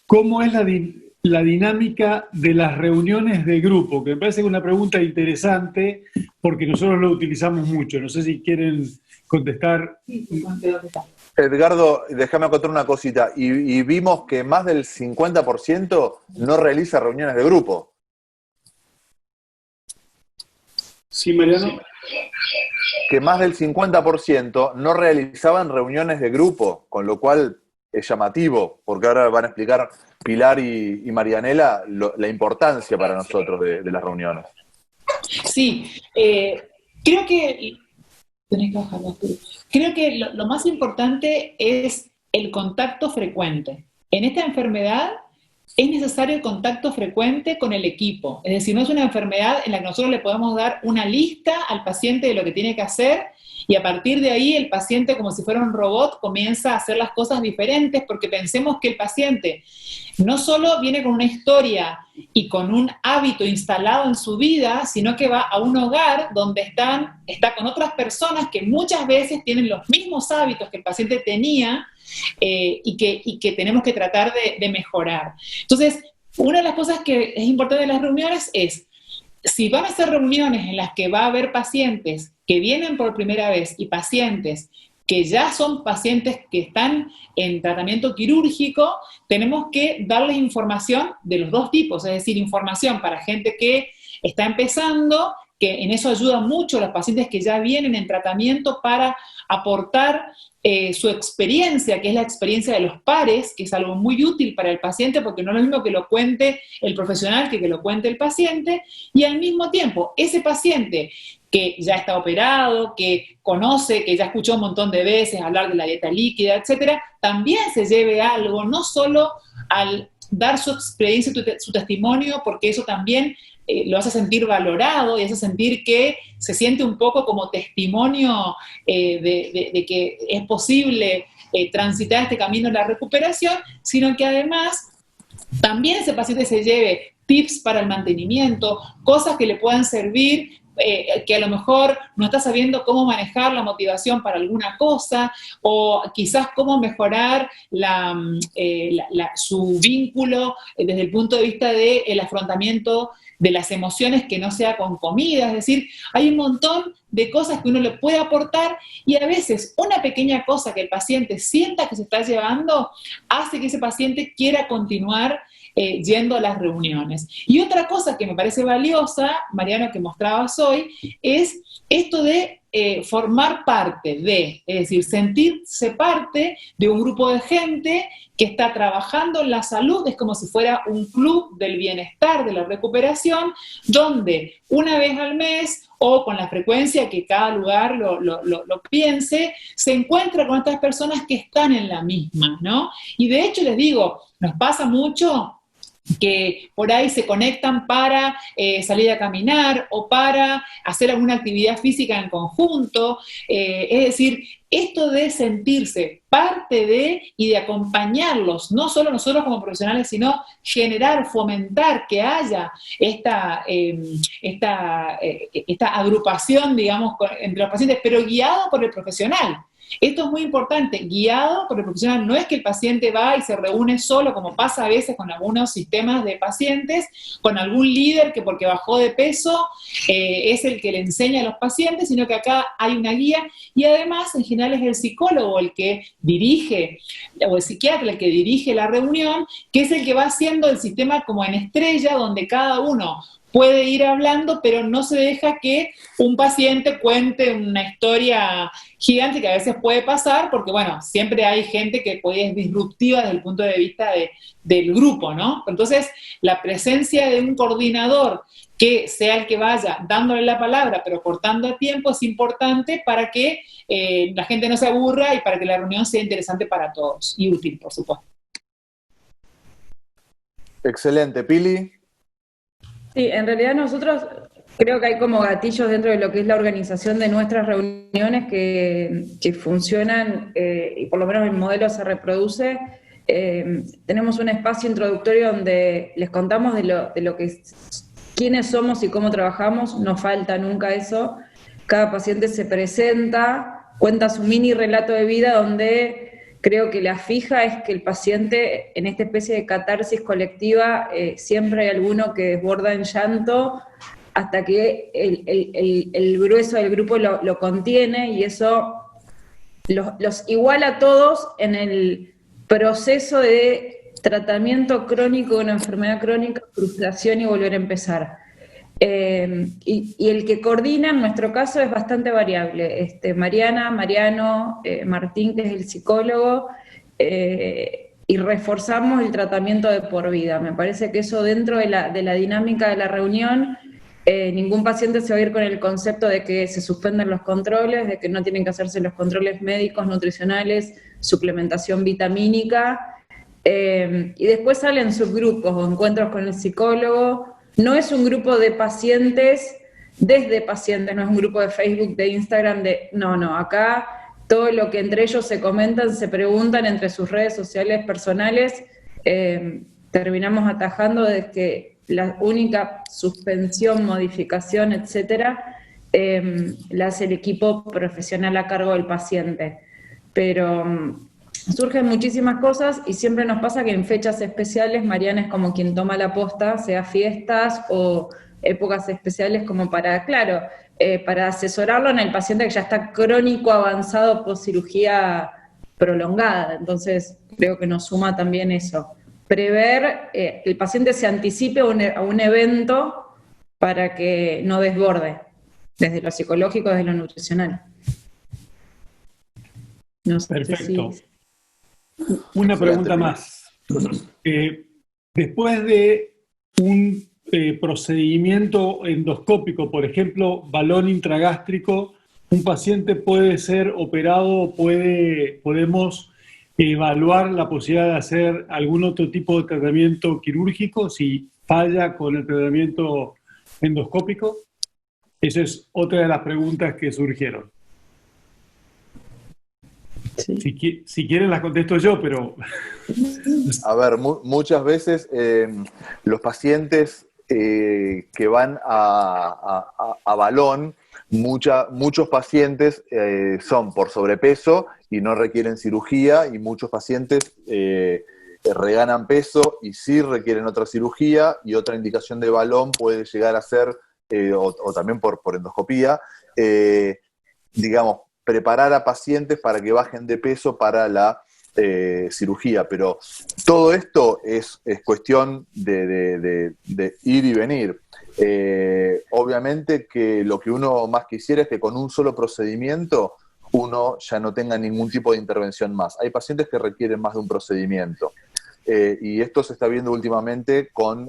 D: ¿Cómo es la dinámica de las reuniones de grupo? Que me parece una pregunta interesante porque nosotros lo utilizamos mucho. No sé si quieren contestar.
B: Edgardo, déjame contar una cosita. Y vimos que más del 50% no realiza reuniones de grupo.
D: Sí, Mariano.
B: Que más del 50% no realizaban reuniones de grupo, con lo cual es llamativo, porque ahora van a explicar Pilar y Marianela la importancia para nosotros de las reuniones.
E: Sí, creo que lo más importante es el contacto frecuente. En esta enfermedad es necesario el contacto frecuente con el equipo. Es decir, no es una enfermedad en la que nosotros le podemos dar una lista al paciente de lo que tiene que hacer y a partir de ahí el paciente, como si fuera un robot, comienza a hacer las cosas diferentes, porque pensemos que el paciente no solo viene con una historia y con un hábito instalado en su vida, sino que va a un hogar donde está con otras personas que muchas veces tienen los mismos hábitos que el paciente tenía, y que tenemos que tratar de mejorar. Entonces, una de las cosas que es importante de las reuniones es, si van a ser reuniones en las que va a haber pacientes que vienen por primera vez y pacientes que ya son pacientes que están en tratamiento quirúrgico, tenemos que darles información de los dos tipos, es decir, información para gente que está empezando, que en eso ayuda mucho a los pacientes que ya vienen en tratamiento para aportar su experiencia, que es la experiencia de los pares, que es algo muy útil para el paciente, porque no es lo mismo que lo cuente el profesional que lo cuente el paciente, y al mismo tiempo, ese paciente que ya está operado, que conoce, que ya escuchó un montón de veces hablar de la dieta líquida, etcétera, también se lleve algo, no solo al dar su experiencia, su testimonio, porque eso también lo hace sentir valorado y hace sentir que se siente un poco como testimonio de que es posible transitar este camino de la recuperación, sino que además también ese paciente se lleve tips para el mantenimiento, cosas que le puedan servir, que a lo mejor no está sabiendo cómo manejar la motivación para alguna cosa, o quizás cómo mejorar su vínculo desde el punto de vista del afrontamiento de las emociones que no sea con comida. Es decir, hay un montón de cosas que uno le puede aportar, y a veces una pequeña cosa que el paciente sienta que se está llevando hace que ese paciente quiera continuar yendo a las reuniones. Y otra cosa que me parece valiosa, Mariano, que mostrabas hoy, es esto de formar parte de, es decir, sentirse parte de un grupo de gente que está trabajando en la salud. Es como si fuera un club del bienestar, de la recuperación, donde una vez al mes o con la frecuencia que cada lugar lo piense, se encuentra con estas personas que están en la misma, ¿no? Y de hecho les digo, nos pasa mucho que por ahí se conectan para salir a caminar o para hacer alguna actividad física en conjunto. Es decir, esto de sentirse parte de y de acompañarlos, no solo nosotros como profesionales, sino generar, fomentar que haya esta agrupación, digamos, entre los pacientes, pero guiado por el profesional. Esto es muy importante, guiado por el profesional. No es que el paciente va y se reúne solo, como pasa a veces con algunos sistemas de pacientes, con algún líder que porque bajó de peso es el que le enseña a los pacientes, sino que acá hay una guía, y además en general es el psicólogo el que dirige, o el psiquiatra el que dirige la reunión, que es el que va haciendo el sistema como en estrella, donde cada uno puede ir hablando, pero no se deja que un paciente cuente una historia gigante, que a veces puede pasar, porque bueno, siempre hay gente que es disruptiva desde el punto de vista del grupo, ¿no? Entonces, la presencia de un coordinador que sea el que vaya dándole la palabra, pero cortando a tiempo, es importante para que la gente no se aburra y para que la reunión sea interesante para todos y útil, por supuesto.
B: Excelente. Pili.
A: Sí, en realidad nosotros creo que hay como gatillos dentro de lo que es la organización de nuestras reuniones que funcionan, y por lo menos el modelo se reproduce. Tenemos un espacio introductorio donde les contamos de lo que quiénes somos y cómo trabajamos, no falta nunca eso. Cada paciente se presenta, cuenta su mini relato de vida, donde creo que la fija es que el paciente, en esta especie de catarsis colectiva, siempre hay alguno que desborda en llanto hasta que el grueso del grupo lo contiene, y eso los iguala a todos en el proceso de tratamiento crónico de una enfermedad crónica, frustración y volver a empezar. Y el que coordina en nuestro caso es bastante variable. Mariana, Mariano, Martín, que es el psicólogo, y reforzamos el tratamiento de por vida. Me parece que eso, dentro de la dinámica de la reunión, ningún paciente se va a ir con el concepto de que se suspenden los controles, de que no tienen que hacerse los controles médicos, nutricionales, suplementación vitamínica, y después salen subgrupos o encuentros con el psicólogo. No es un grupo de pacientes desde pacientes, no es un grupo de Facebook, de Instagram, no, acá todo lo que entre ellos se comentan, se preguntan entre sus redes sociales personales, terminamos atajando de que la única suspensión, modificación, etcétera, la hace el equipo profesional a cargo del paciente. Pero surgen muchísimas cosas, y siempre nos pasa que en fechas especiales Mariana es como quien toma la posta, sea fiestas o épocas especiales, como para, claro, para asesorarlo en el paciente que ya está crónico avanzado por cirugía prolongada. Entonces, creo que nos suma también eso. Prever que el paciente se anticipe a un evento para que no desborde, desde lo psicológico, desde lo nutricional. No sé.
D: Perfecto. Una pregunta más. Después de un procedimiento endoscópico, por ejemplo, balón intragástrico, un paciente puede ser operado, podemos evaluar la posibilidad de hacer algún otro tipo de tratamiento quirúrgico si falla con el tratamiento endoscópico. Esa es otra de las preguntas que surgieron. Sí. Si quieren las contesto yo, pero...
B: A ver, muchas veces los pacientes que van a balón, muchos pacientes son por sobrepeso y no requieren cirugía, y muchos pacientes reganan peso y sí requieren otra cirugía, y otra indicación de balón puede llegar a ser, o también por endoscopía, digamos, preparar a pacientes para que bajen de peso para la cirugía, pero todo esto es cuestión de ir y venir. Obviamente que lo que uno más quisiera es que con un solo procedimiento uno ya no tenga ningún tipo de intervención más. Hay pacientes que requieren más de un procedimiento. Y esto se está viendo últimamente con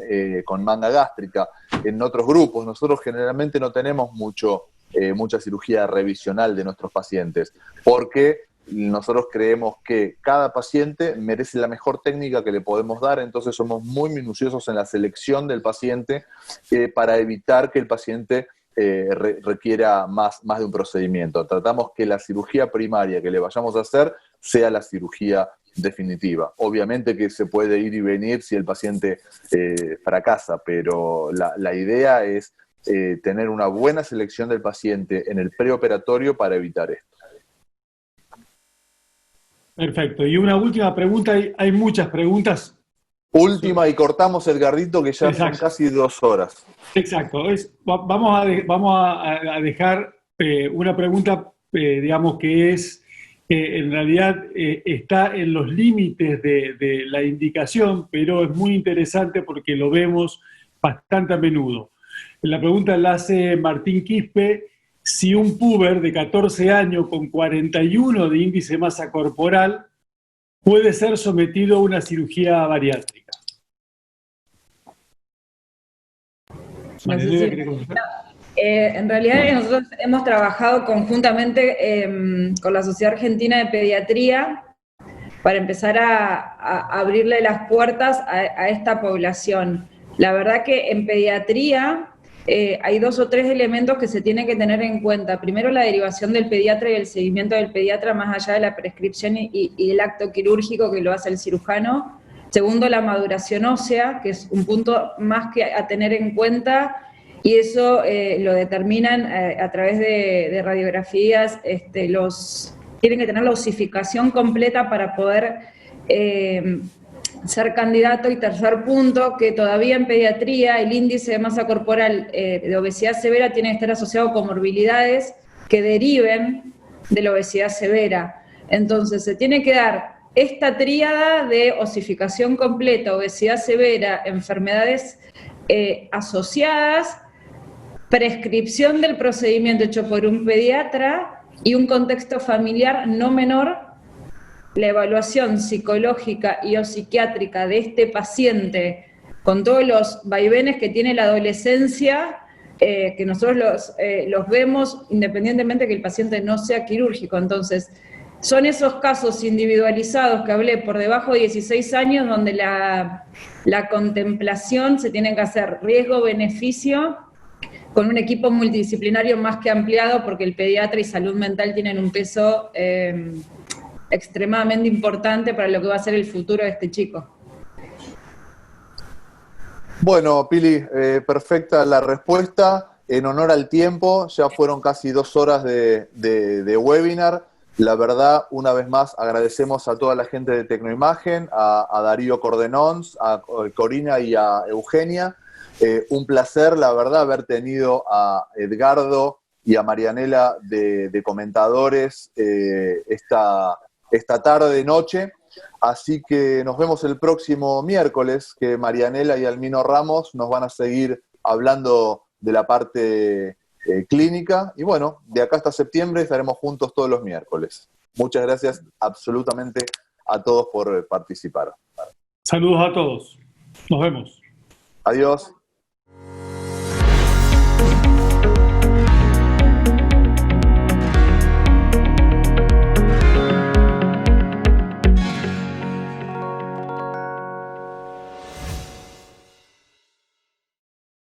B: manga gástrica. En otros grupos, nosotros generalmente no tenemos mucha cirugía revisional de nuestros pacientes, porque nosotros creemos que cada paciente merece la mejor técnica que le podemos dar, entonces somos muy minuciosos en la selección del paciente para evitar que el paciente requiera más de un procedimiento. Tratamos que la cirugía primaria que le vayamos a hacer sea la cirugía definitiva. Obviamente que se puede ir y venir si el paciente fracasa, pero la idea es tener una buena selección del paciente en el preoperatorio para evitar esto.
D: Perfecto. Y una última pregunta, hay muchas preguntas.
B: Última y cortamos, Edgardito, que ya
D: Exacto.
B: son casi 2 horas.
D: Exacto. Vamos a dejar una pregunta, digamos, que es, en realidad está en los límites de la indicación, pero es muy interesante porque lo vemos bastante a menudo. La pregunta la hace Martín Quispe: si un puber de 14 años con 41 de índice de masa corporal puede ser sometido a una cirugía bariátrica.
A: No sé si... en realidad nosotros hemos trabajado conjuntamente con la Sociedad Argentina de Pediatría para empezar a abrirle las puertas a esta población. La verdad que en pediatría hay 2 o 3 elementos que se tienen que tener en cuenta. Primero, la derivación del pediatra y el seguimiento del pediatra más allá de la prescripción y el acto quirúrgico que lo hace el cirujano. Segundo, la maduración ósea, que es un punto más que a tener en cuenta, y eso lo determinan a través de radiografías. Tienen que tener la osificación completa para poder ser candidato. Y tercer punto, que todavía en pediatría el índice de masa corporal de obesidad severa tiene que estar asociado con comorbilidades que deriven de la obesidad severa. Entonces se tiene que dar esta tríada de osificación completa, obesidad severa, enfermedades asociadas, prescripción del procedimiento hecho por un pediatra y un contexto familiar no menor, la evaluación psicológica y o psiquiátrica de este paciente con todos los vaivenes que tiene la adolescencia, que nosotros los vemos independientemente que el paciente no sea quirúrgico. Entonces, son esos casos individualizados que hablé por debajo de 16 años donde la contemplación se tiene que hacer riesgo-beneficio con un equipo multidisciplinario más que ampliado, porque el pediatra y salud mental tienen un peso extremadamente importante para lo que va a ser el futuro de este chico.
B: Bueno, Pili, perfecta la respuesta. En honor al tiempo, ya fueron casi 2 horas de webinar. La verdad, una vez más, agradecemos a toda la gente de Tecnoimagen, a Darío Cordenons, a Corina y a Eugenia. Un placer, la verdad, haber tenido a Edgardo y a Marianela de comentadores esta tarde-noche. Así que nos vemos el próximo miércoles, que Marianela y Almino Ramos nos van a seguir hablando de la parte clínica. Y bueno, de acá hasta septiembre estaremos juntos todos los miércoles. Muchas gracias absolutamente a todos por participar.
D: Saludos a todos. Nos vemos.
B: Adiós.